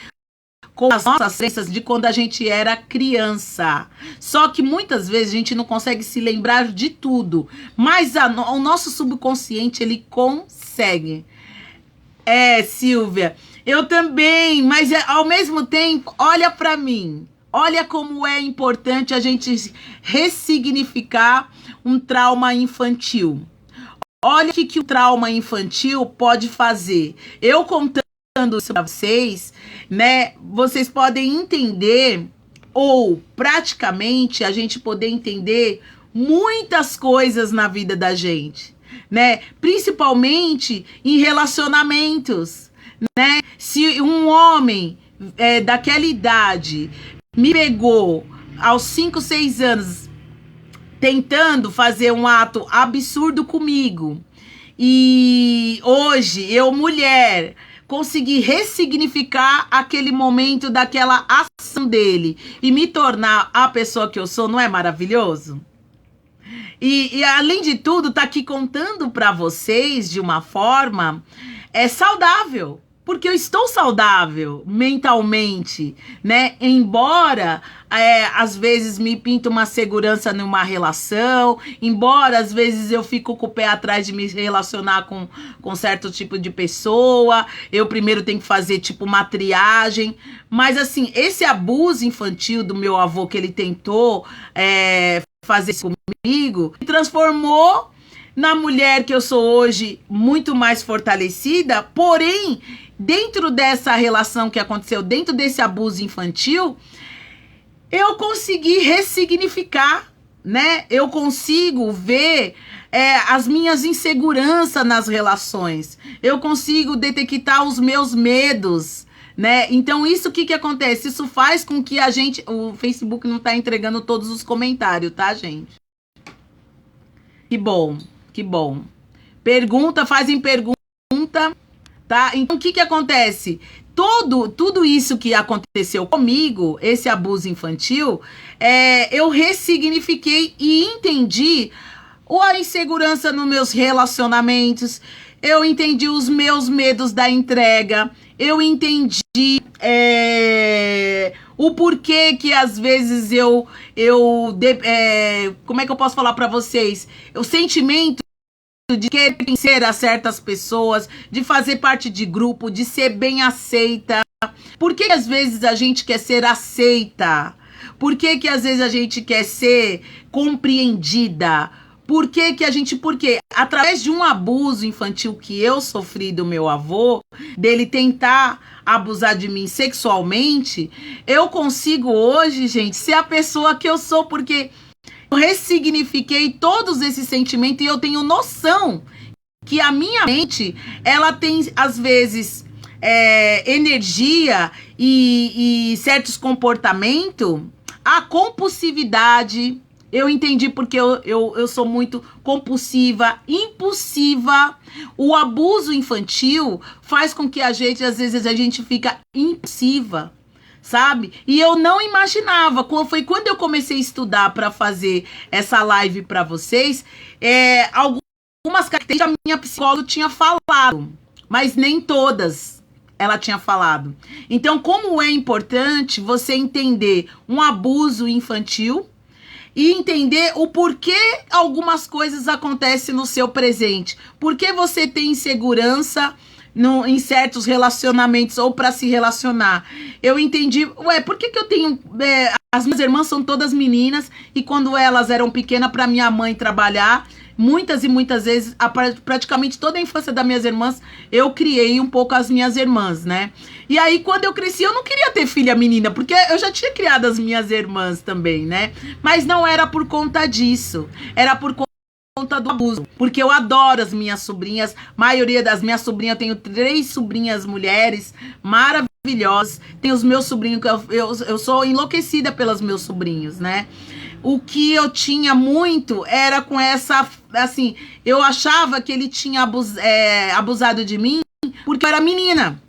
com as nossas crenças de quando a gente era criança. Só que muitas vezes a gente não consegue se lembrar de tudo, mas o nosso subconsciente, ele consegue. Silvia, eu também, mas ao mesmo tempo, olha pra mim. Olha como é importante a gente ressignificar um trauma infantil. Olha o que o trauma infantil pode fazer. Eu contando isso para vocês, né? Vocês podem entender, ou praticamente a gente poder entender muitas coisas na vida da gente, né? Principalmente em relacionamentos, né? Se um homem daquela idade me pegou aos 5, 6 anos tentando fazer um ato absurdo comigo, e hoje eu, mulher, consegui ressignificar aquele momento daquela ação dele e me tornar a pessoa que eu sou, não é maravilhoso? E além de tudo, tá aqui contando para vocês de uma forma saudável. Porque eu estou saudável mentalmente, né? Embora às vezes me pinta uma segurança numa relação, embora às vezes eu fico com o pé atrás de me relacionar com certo tipo de pessoa, eu primeiro tenho que fazer tipo uma triagem. Mas assim, esse abuso infantil do meu avô que ele tentou fazer comigo, me transformou na mulher que eu sou hoje, muito mais fortalecida. Porém, dentro dessa relação que aconteceu, dentro desse abuso infantil, eu consegui ressignificar, né? Eu consigo ver as minhas inseguranças nas relações. Eu consigo detectar os meus medos, né? Então, isso o que acontece? Isso faz com que a gente... O Facebook não tá entregando todos os comentários, tá, gente? Que bom, que bom. Fazem pergunta, tá? Então, o que acontece? Tudo isso que aconteceu comigo, esse abuso infantil, eu ressignifiquei e entendi a insegurança nos meus relacionamentos, eu entendi os meus medos da entrega, eu entendi o porquê que às vezes como é que eu posso falar para vocês? O sentimento de querer pertencer a certas pessoas, de fazer parte de grupo, de ser bem aceita. Por que às vezes a gente quer ser aceita? Por que às vezes a gente quer ser compreendida? Porque através de um abuso infantil que eu sofri do meu avô, dele tentar abusar de mim sexualmente, eu consigo hoje, gente, ser a pessoa que eu sou, porque eu ressignifiquei todos esses sentimentos e eu tenho noção que a minha mente, ela tem, às vezes, energia e certos comportamentos, a compulsividade. Eu entendi porque eu sou muito compulsiva, impulsiva. O abuso infantil faz com que às vezes a gente fica impulsiva, sabe? E eu não imaginava. Foi quando eu comecei a estudar para fazer essa live para vocês, algumas características a minha psicóloga tinha falado, mas nem todas ela tinha falado. Então, como é importante você entender um abuso infantil e entender o porquê algumas coisas acontecem no seu presente. Por que você tem insegurança em certos relacionamentos ou para se relacionar? Eu entendi, por que eu tenho... as minhas irmãs são todas meninas e quando elas eram pequenas para minha mãe trabalhar, muitas e muitas vezes, praticamente toda a infância das minhas irmãs, eu criei um pouco as minhas irmãs, né? E aí, quando eu cresci, eu não queria ter filha menina, porque eu já tinha criado as minhas irmãs também, né? Mas não era por conta disso, era por conta do abuso, porque eu adoro as minhas sobrinhas, maioria das minhas sobrinhas, eu tenho 3 sobrinhas mulheres maravilhosas, tenho os meus sobrinhos, eu sou enlouquecida pelos meus sobrinhos, né? O que eu tinha muito era com essa, assim, eu achava que ele tinha abusado de mim porque eu era menina.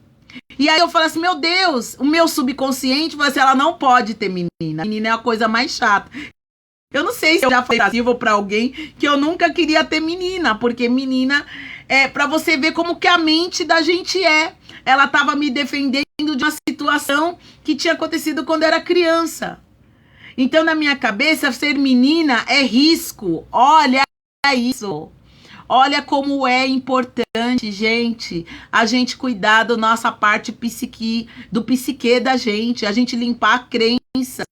E aí eu falei assim, meu Deus, o meu subconsciente falou assim, ela não pode ter menina. Menina é a coisa mais chata. Eu não sei se eu já falei pra alguém que eu nunca queria ter menina, porque menina pra você ver como que a mente da gente é. Ela tava me defendendo de uma situação que tinha acontecido quando eu era criança. Então, na minha cabeça, ser menina é risco. Olha isso. Olha como é importante, gente, a gente cuidar da nossa parte do psique da gente, a gente limpar crenças.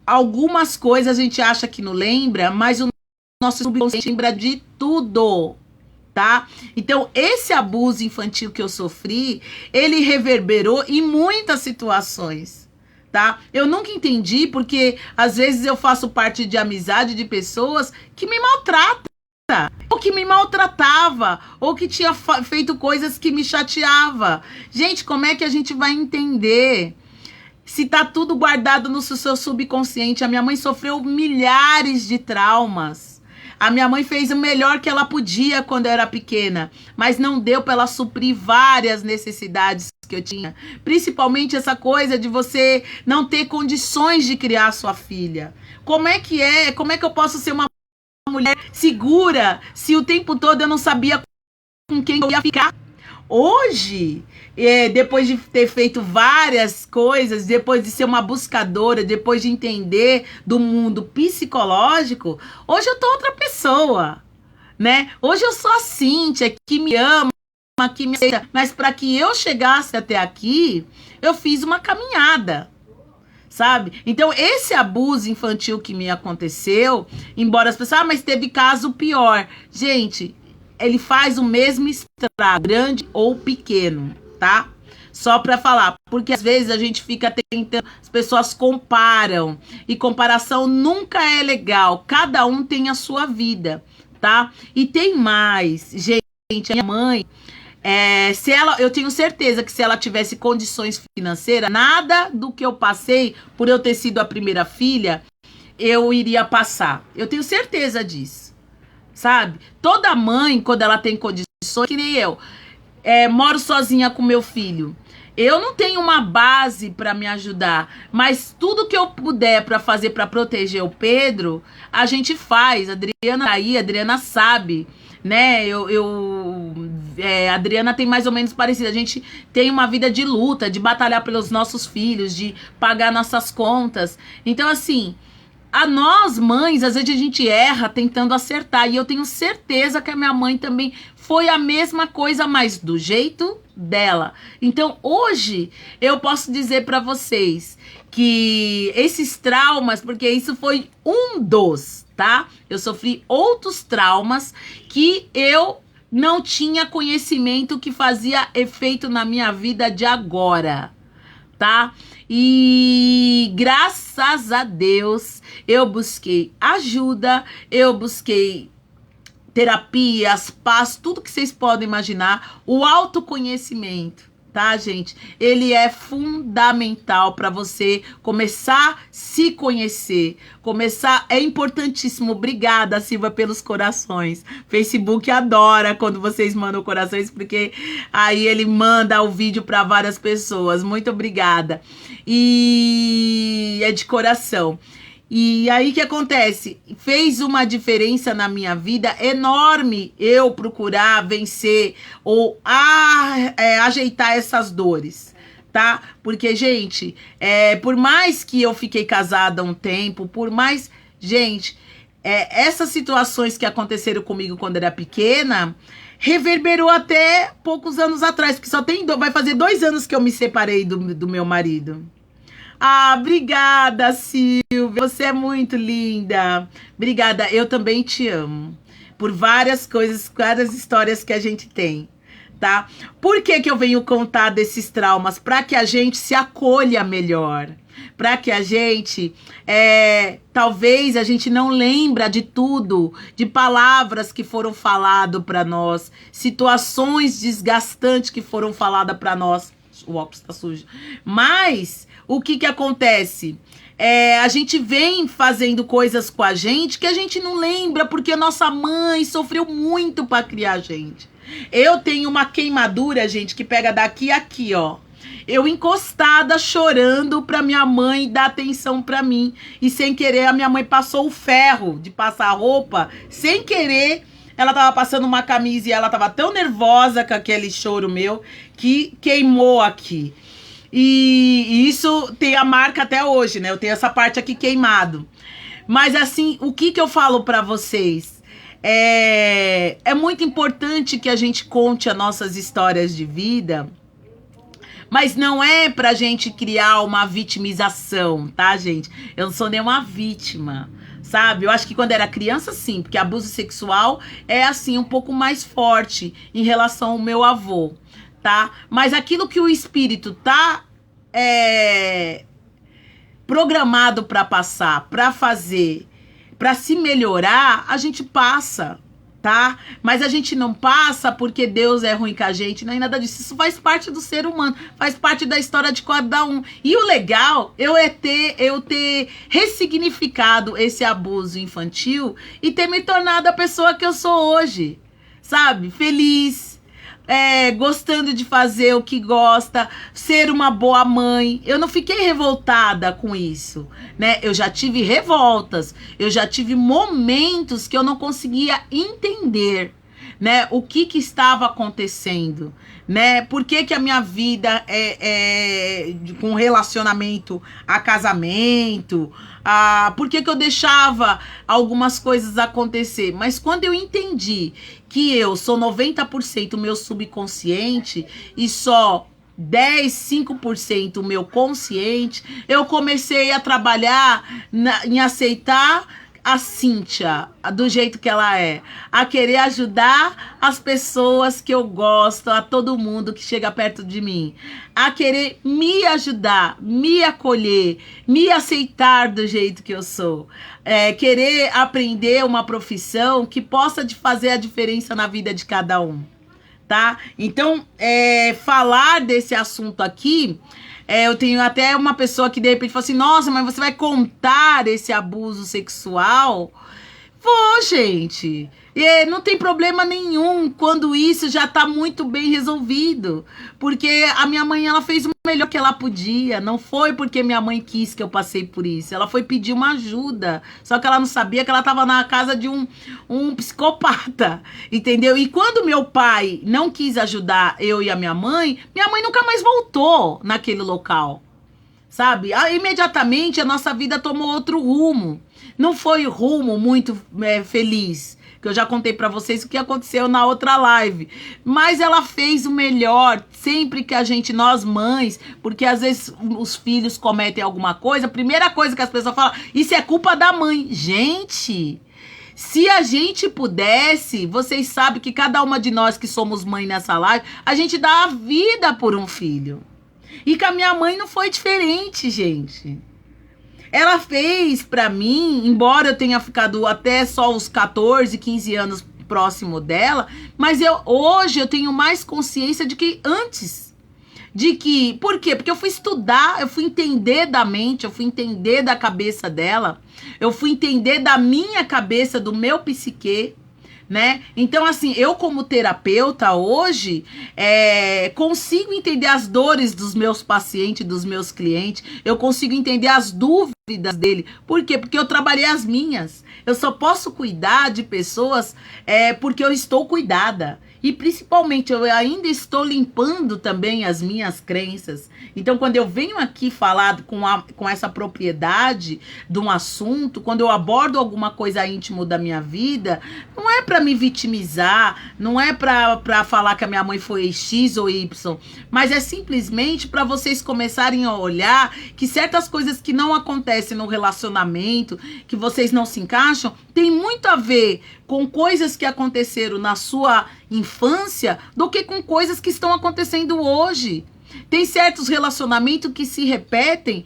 Algumas coisas a gente acha que não lembra, mas o nosso subconsciente lembra de tudo, tá? Então, esse abuso infantil que eu sofri, ele reverberou em muitas situações. Tá? Eu nunca entendi porque às vezes eu faço parte de amizade de pessoas que me maltratam, ou que me maltratava, ou que tinha feito coisas que me chateava. Gente, como é que a gente vai entender se tá tudo guardado no seu subconsciente? A minha mãe sofreu milhares de traumas. A minha mãe fez o melhor que ela podia quando eu era pequena, mas não deu para ela suprir várias necessidades que eu tinha. Principalmente essa coisa de você não ter condições de criar sua filha. Como é que eu posso ser uma mulher segura se o tempo todo eu não sabia com quem eu ia ficar? Hoje, depois de ter feito várias coisas, depois de ser uma buscadora, depois de entender do mundo psicológico, hoje eu tô outra pessoa, né? Hoje eu sou a Cíntia, que me ama, que me aceita. Mas para que eu chegasse até aqui, eu fiz uma caminhada, sabe? Então, esse abuso infantil que me aconteceu, embora as pessoas, mas teve caso pior. Gente, ele faz o mesmo estrago, grande ou pequeno, tá? Só para falar, porque às vezes a gente fica tentando, as pessoas comparam, e comparação nunca é legal, cada um tem a sua vida, tá? E tem mais, gente, a minha mãe, eu tenho certeza que se ela tivesse condições financeiras, nada do que eu passei, por eu ter sido a primeira filha, eu iria passar, eu tenho certeza disso. Sabe? Toda mãe, quando ela tem condições, que nem eu, moro sozinha com meu filho. Eu não tenho uma base para me ajudar, mas tudo que eu puder para fazer para proteger o Pedro, a gente faz. A Adriana tá aí, a Adriana sabe, né? A Adriana tem mais ou menos parecido. A gente tem uma vida de luta, de batalhar pelos nossos filhos, de pagar nossas contas. Então, assim, a nós, mães, às vezes a gente erra tentando acertar. E eu tenho certeza que a minha mãe também foi a mesma coisa, mas do jeito dela. Então, hoje, eu posso dizer pra vocês que esses traumas, porque isso foi um dos, tá? Eu sofri outros traumas que eu não tinha conhecimento que fazia efeito na minha vida de agora, tá? E graças a Deus eu busquei ajuda, eu busquei terapias, paz, tudo que vocês podem imaginar, o autoconhecimento, tá, gente? Ele é fundamental para você começar a se conhecer, é importantíssimo. Obrigada, Silva, pelos corações. Facebook adora quando vocês mandam corações, porque aí ele manda o vídeo para várias pessoas. Muito obrigada. E é de coração. E aí o que acontece? Fez uma diferença na minha vida enorme eu procurar vencer ou ajeitar essas dores, tá? Porque, gente, por mais que eu fiquei casada um tempo, por mais... Gente, essas situações que aconteceram comigo quando era pequena reverberou até poucos anos atrás, porque vai fazer 2 anos que eu me separei do meu marido. Ah, obrigada, Silvia. Você é muito linda. Obrigada. Eu também te amo. Por várias coisas, várias histórias que a gente tem, tá? Por que eu venho contar desses traumas? Para que a gente se acolha melhor. Para que a gente, talvez a gente não lembra de tudo, de palavras que foram faladas para nós, situações desgastantes que foram faladas para nós. O óculos tá sujo. Mas o que acontece? A gente vem fazendo coisas com a gente que a gente não lembra, porque a nossa mãe sofreu muito para criar a gente. Eu tenho uma queimadura, gente, que pega daqui a aqui, ó. Eu encostada, chorando pra minha mãe dar atenção pra mim. E sem querer, a minha mãe passou o ferro de passar roupa. Sem querer, ela tava passando uma camisa e ela tava tão nervosa com aquele choro meu que queimou aqui. E isso tem a marca até hoje, né? Eu tenho essa parte aqui queimado. Mas assim, o que eu falo pra vocês? É muito importante que a gente conte as nossas histórias de vida, mas não é pra gente criar uma vitimização, tá, gente? Eu não sou nenhuma vítima, sabe? Eu acho que quando era criança, sim, porque abuso sexual é, assim, um pouco mais forte em relação ao meu avô, tá? Mas aquilo que o espírito tá programado pra passar, pra fazer, pra se melhorar, a gente passa, tá? Mas a gente não passa porque Deus é ruim com a gente, nem nada disso. Isso faz parte do ser humano, faz parte da história de cada um. E o legal eu ter ressignificado esse abuso infantil e ter me tornado a pessoa que eu sou hoje, sabe? Feliz, gostando de fazer o que gosta, ser uma boa mãe. Eu não fiquei revoltada com isso, né? Eu já tive revoltas, eu já tive momentos que eu não conseguia entender, né? O que estava acontecendo, né? Por que a minha vida com relacionamento a casamento, por que eu deixava algumas coisas acontecer? Mas quando eu entendi que eu sou 90% meu subconsciente e só 5% o meu consciente, eu comecei a trabalhar em aceitar a Cíntia do jeito que ela é, a querer ajudar as pessoas que eu gosto, a todo mundo que chega perto de mim, a querer me ajudar, me acolher, me aceitar do jeito que eu sou, querer aprender uma profissão que possa fazer a diferença na vida de cada um, tá? Então, falar desse assunto aqui, eu tenho até uma pessoa que de repente fala assim, nossa, mas você vai contar esse abuso sexual? Vou, gente. E não tem problema nenhum quando isso já tá muito bem resolvido. Porque a minha mãe, ela fez o melhor que ela podia. Não foi porque minha mãe quis que eu passei por isso. Ela foi pedir uma ajuda. Só que ela não sabia que ela tava na casa de um psicopata. Entendeu? E quando meu pai não quis ajudar eu e a minha mãe nunca mais voltou naquele local. Sabe? Aí, imediatamente a nossa vida tomou outro rumo. Não foi rumo muito feliz, que eu já contei pra vocês o que aconteceu na outra live. Mas ela fez o melhor, sempre que nós mães, porque às vezes os filhos cometem alguma coisa, a primeira coisa que as pessoas falam, isso é culpa da mãe. Gente, se a gente pudesse, vocês sabem que cada uma de nós que somos mãe nessa live, a gente dá a vida por um filho. E com a minha mãe não foi diferente, gente. Ela fez pra mim, embora eu tenha ficado até só os 14, 15 anos próximo dela, mas hoje eu tenho mais consciência de que antes. Por quê? Porque eu fui estudar, eu fui entender da mente, eu fui entender da cabeça dela, eu fui entender da minha cabeça, do meu psique, né? Então, assim, eu como terapeuta hoje, consigo entender as dores dos meus pacientes, dos meus clientes, eu consigo entender as dúvidas dele. Por quê? Porque eu trabalhei as minhas. Eu só posso cuidar de pessoas porque eu estou cuidada. E principalmente eu ainda estou limpando também as minhas crenças. Então, quando eu venho aqui falar com essa propriedade de um assunto, quando eu abordo alguma coisa íntima da minha vida, não é para me vitimizar, não é para falar que a minha mãe foi X ou Y, mas é simplesmente para vocês começarem a olhar que certas coisas que não acontecem no relacionamento, que vocês não se encaixam, tem muito a ver com coisas que aconteceram na sua infância do que com coisas que estão acontecendo hoje. Tem certos relacionamentos que se repetem,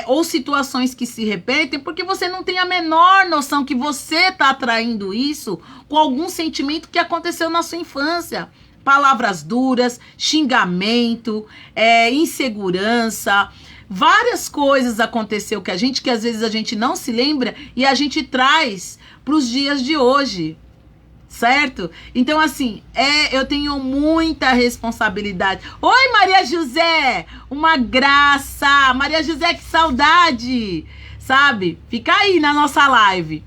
ou situações que se repetem, porque você não tem a menor noção que você está atraindo isso com algum sentimento que aconteceu na sua infância. Palavras duras, xingamento, insegurança, várias coisas aconteceu que às vezes a gente não se lembra e a gente traz para os dias de hoje. Certo? Então, assim, eu tenho muita responsabilidade. Oi, Maria José! Uma graça! Maria José, que saudade! Sabe? Fica aí na nossa live.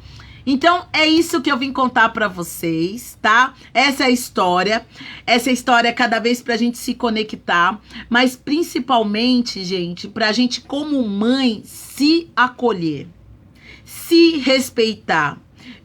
Então, é isso que eu vim contar pra vocês, tá? Essa é a história. Essa é a história cada vez pra gente se conectar. Mas, principalmente, gente, pra gente, como mãe, se acolher. Se respeitar.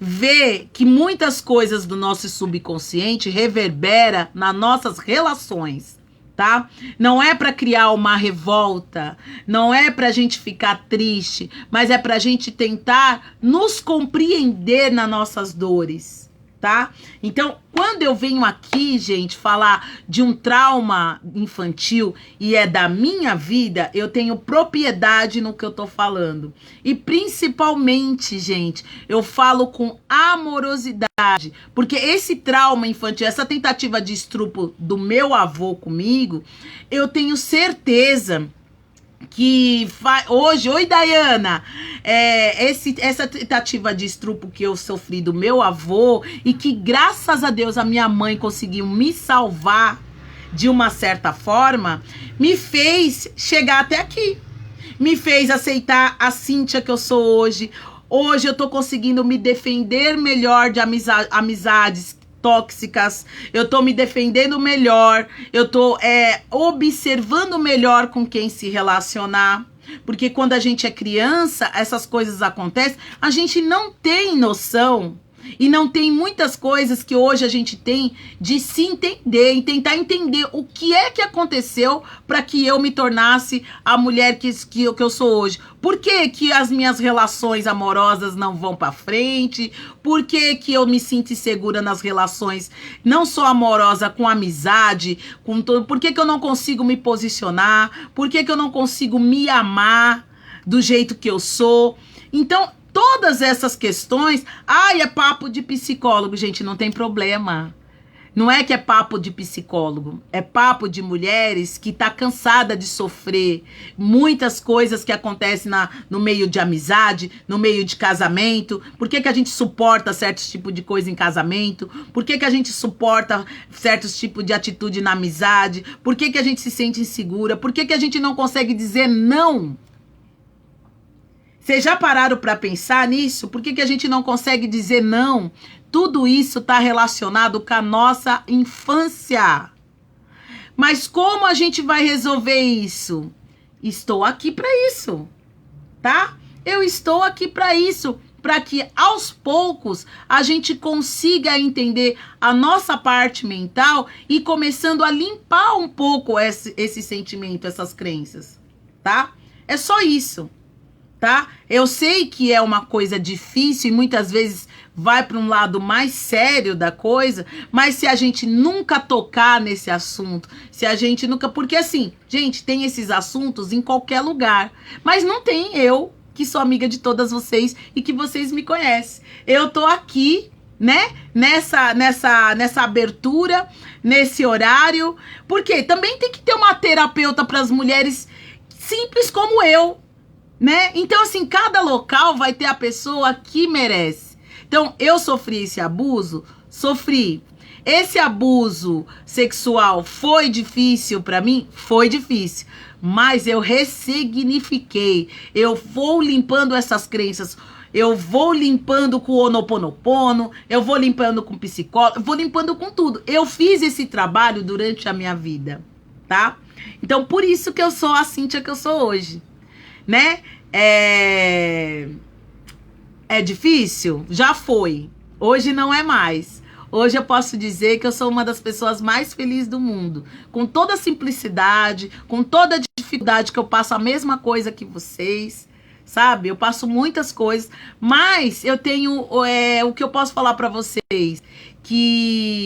Ver que muitas coisas do nosso subconsciente reverbera nas nossas relações, tá? Não é para criar uma revolta, não é pra gente ficar triste, mas é pra gente tentar nos compreender nas nossas dores, tá? Então, quando eu venho aqui, gente, falar de um trauma infantil e é da minha vida, eu tenho propriedade no que eu tô falando. E principalmente, gente, eu falo com amorosidade, porque esse trauma infantil, essa tentativa de estupro do meu avô comigo, eu tenho certeza que hoje, oi Dayana, essa tentativa de estupro que eu sofri do meu avô e que graças a Deus a minha mãe conseguiu me salvar de uma certa forma, me fez chegar até aqui, me fez aceitar a Cíntia que eu sou hoje. Hoje eu tô conseguindo me defender melhor de amizades tóxicas, eu tô me defendendo melhor, eu tô observando melhor com quem se relacionar, porque quando a gente é criança, essas coisas acontecem, a gente não tem noção e não tem muitas coisas que hoje a gente tem de se entender e tentar entender o que é que aconteceu para que eu me tornasse a mulher que eu sou hoje. Por que que as minhas relações amorosas não vão para frente? Por que que eu me sinto insegura nas relações, não só amorosa, com amizade, com todo? Por que que eu não consigo me posicionar? Por que que eu não consigo me amar do jeito que eu sou? Então, todas essas questões, é papo de psicólogo, gente, não tem problema. Não é que é papo de psicólogo, é papo de mulheres que tá cansada de sofrer muitas coisas que acontecem no meio de amizade, no meio de casamento. Por que a gente suporta certos tipos de coisa em casamento? Por que a gente suporta certos tipos de atitude na amizade? Por que a gente se sente insegura? Por que a gente não consegue dizer não? Vocês já pararam para pensar nisso? Por que a gente não consegue dizer não? Tudo isso está relacionado com a nossa infância. Mas como a gente vai resolver isso? Estou aqui para isso, tá? Eu estou aqui para isso, para que aos poucos a gente consiga entender a nossa parte mental e começando a limpar um pouco esse sentimento, essas crenças, tá? É só isso. Tá? Eu sei que é uma coisa difícil e muitas vezes vai para um lado mais sério da coisa, mas se a gente nunca tocar nesse assunto, se a gente nunca... Porque assim, gente, tem esses assuntos em qualquer lugar, mas não tem eu, que sou amiga de todas vocês e que vocês me conhecem. Eu tô aqui, né, nessa abertura, nesse horário, porque também tem que ter uma terapeuta para as mulheres simples como eu, né? Então, assim, cada local vai ter a pessoa que merece. Então, eu sofri esse abuso? Sofri. Esse abuso sexual foi difícil pra mim? Foi difícil. Mas eu ressignifiquei. Eu vou limpando essas crenças. Eu vou limpando com o Ho'oponopono. Eu vou limpando com psicólogo. Eu vou limpando com tudo. Eu fiz esse trabalho durante a minha vida, tá? Então, por isso que eu sou a Cíntia que eu sou hoje. Né? É difícil? Já foi. Hoje não é mais. Hoje eu posso dizer que eu sou uma das pessoas mais felizes do mundo. Com toda a simplicidade, com toda a dificuldade que eu passo a mesma coisa que vocês, sabe? Eu passo muitas coisas, mas eu tenho o que eu posso falar pra vocês, que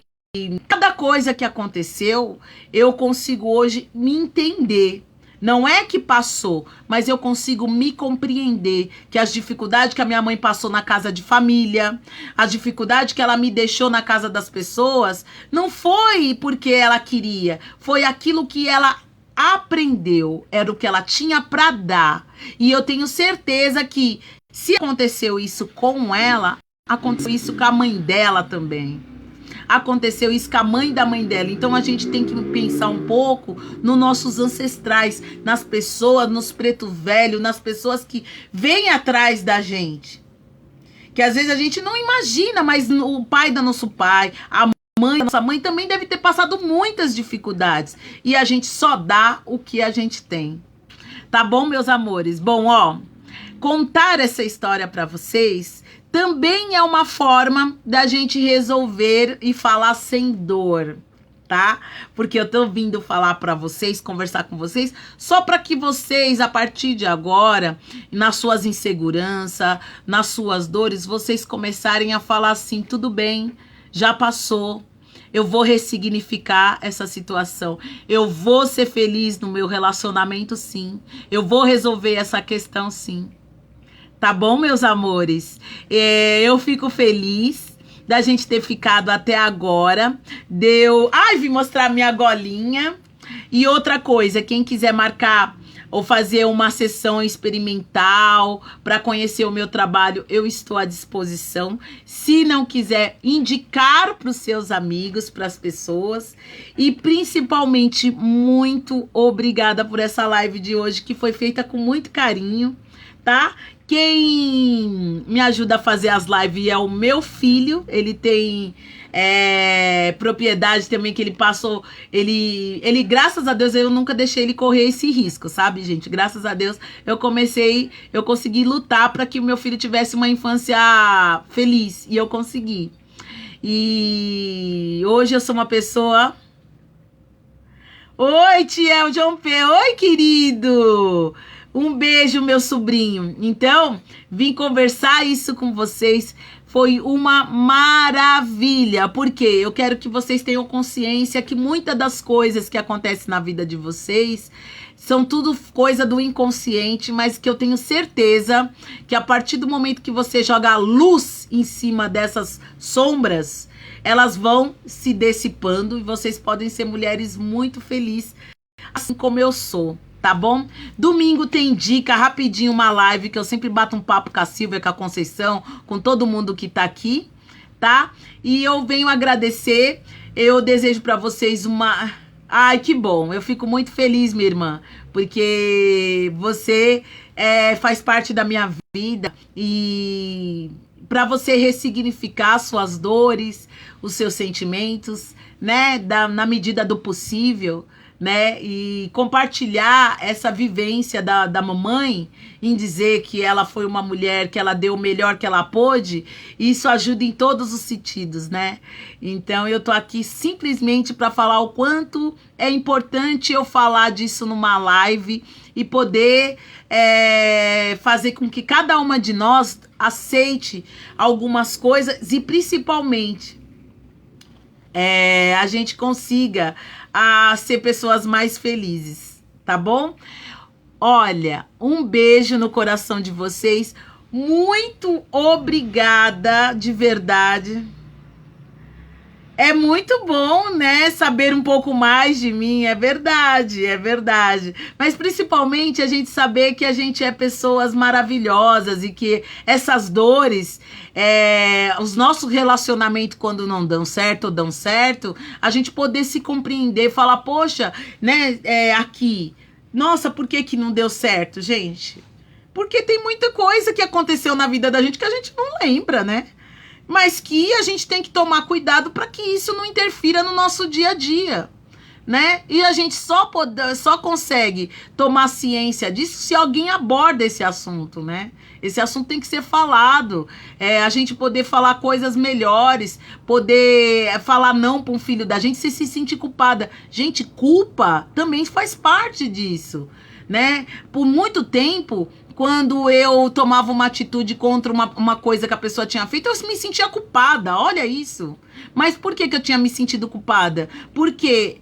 cada coisa que aconteceu, eu consigo hoje me entender. Não é que passou, mas eu consigo me compreender que as dificuldades que a minha mãe passou na casa de família, a dificuldade que ela me deixou na casa das pessoas, não foi porque ela queria, foi aquilo que ela aprendeu, era o que ela tinha para dar. E eu tenho certeza que se aconteceu isso com ela, aconteceu isso com a mãe dela também. Aconteceu isso com a mãe da mãe dela. Então a gente tem que pensar um pouco nos nossos ancestrais, nas pessoas, nos preto velho, nas pessoas que vêm atrás da gente. Que às vezes a gente não imagina, mas o pai da nosso pai, a mãe da nossa mãe também deve ter passado muitas dificuldades. E a gente só dá o que a gente tem. Tá bom, meus amores? Bom, ó, contar essa história pra vocês também é uma forma da gente resolver e falar sem dor, tá? Porque eu tô vindo falar pra vocês, conversar com vocês, só para que vocês, a partir de agora, nas suas inseguranças, nas suas dores, vocês começarem a falar assim, tudo bem, já passou, eu vou ressignificar essa situação, eu vou ser feliz no meu relacionamento, sim, eu vou resolver essa questão, sim. Tá bom, meus amores? Eu fico feliz da gente ter ficado até agora. Vim mostrar minha golinha. E outra coisa, quem quiser marcar ou fazer uma sessão experimental para conhecer o meu trabalho, eu estou à disposição. Se não quiser, indicar para os seus amigos, para as pessoas. E principalmente, muito obrigada por essa live de hoje, que foi feita com muito carinho, tá? Quem me ajuda a fazer as lives é o meu filho. Ele tem propriedade também que ele passou. Ele, graças a Deus, eu nunca deixei ele correr esse risco, sabe, gente? Graças a Deus, eu consegui lutar para que o meu filho tivesse uma infância feliz. E eu consegui. E hoje eu sou uma pessoa... Oi, Tiel João P. Oi, querido! Um beijo, meu sobrinho. Então, vim conversar isso com vocês. Foi uma maravilha. Porque eu quero que vocês tenham consciência que muitas das coisas que acontecem na vida de vocês são tudo coisa do inconsciente, mas que eu tenho certeza que a partir do momento que você joga a luz em cima dessas sombras, elas vão se dissipando e vocês podem ser mulheres muito felizes, assim como eu sou. Tá bom? Domingo tem dica, rapidinho, uma live que eu sempre bato um papo com a Silvia, com a Conceição, com todo mundo que tá aqui, tá? E eu venho agradecer, eu desejo pra vocês uma... Ai, que bom, eu fico muito feliz, minha irmã, porque você faz parte da minha vida e para você ressignificar suas dores, os seus sentimentos, né, na medida do possível, né, e compartilhar essa vivência da mamãe em dizer que ela foi uma mulher, que ela deu o melhor que ela pôde, isso ajuda em todos os sentidos, né? Então eu tô aqui simplesmente para falar o quanto é importante eu falar disso numa live e poder fazer com que cada uma de nós aceite algumas coisas e principalmente a gente consiga ser pessoas mais felizes, tá bom? Olha, um beijo no coração de vocês. Muito obrigada, de verdade. É muito bom, né, saber um pouco mais de mim, é verdade, é verdade. Mas principalmente a gente saber que a gente é pessoas maravilhosas e que essas dores, os nossos relacionamentos quando não dão certo ou dão certo, a gente poder se compreender, falar, poxa, né, aqui, nossa, por que que não deu certo, gente? Porque tem muita coisa que aconteceu na vida da gente que a gente não lembra, né? Mas que a gente tem que tomar cuidado para que isso não interfira no nosso dia a dia, né? E a gente só consegue tomar ciência disso se alguém aborda esse assunto, né? Esse assunto tem que ser falado, a gente poder falar coisas melhores, poder falar não para um filho da gente se sentir culpada. Gente, culpa também faz parte disso, né? Por muito tempo, quando eu tomava uma atitude contra uma coisa que a pessoa tinha feito, eu me sentia culpada, olha isso. Mas por que eu tinha me sentido culpada? Porque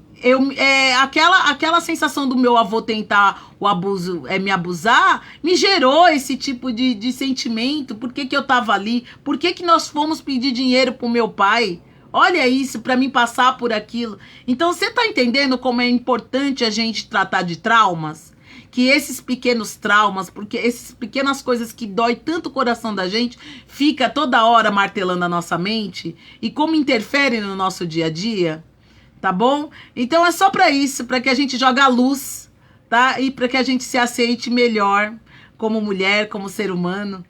aquela sensação do meu avô tentar o abuso, me abusar, me gerou esse tipo de sentimento. Por que eu tava ali? Por que nós fomos pedir dinheiro pro meu pai? Olha isso, para mim passar por aquilo. Então, você tá entendendo como é importante a gente tratar de traumas? Que esses pequenos traumas, porque essas pequenas coisas que dói tanto o coração da gente, fica toda hora martelando a nossa mente e como interfere no nosso dia a dia, tá bom? Então é só para isso, para que a gente jogue a luz, tá? E para que a gente se aceite melhor como mulher, como ser humano,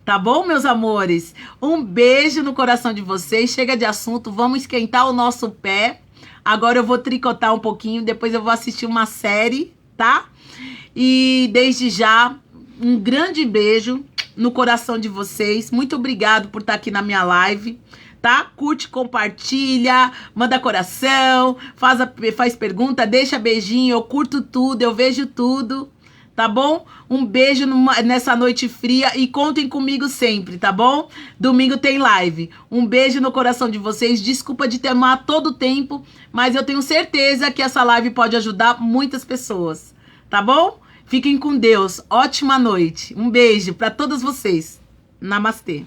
tá bom, meus amores? Um beijo no coração de vocês, chega de assunto, vamos esquentar o nosso pé. Agora eu vou tricotar um pouquinho, depois eu vou assistir uma série, tá? E desde já, um grande beijo no coração de vocês. Muito obrigado por estar aqui na minha live, tá? Curte, compartilha, manda coração, faz pergunta, deixa beijinho, eu curto tudo, eu vejo tudo, tá bom? Um beijo nessa noite fria e contem comigo sempre, tá bom? Domingo tem live. Um beijo no coração de vocês. Desculpa de tomar todo o tempo, mas eu tenho certeza que essa live pode ajudar muitas pessoas, tá bom? Fiquem com Deus. Ótima noite. Um beijo para todas vocês. Namastê.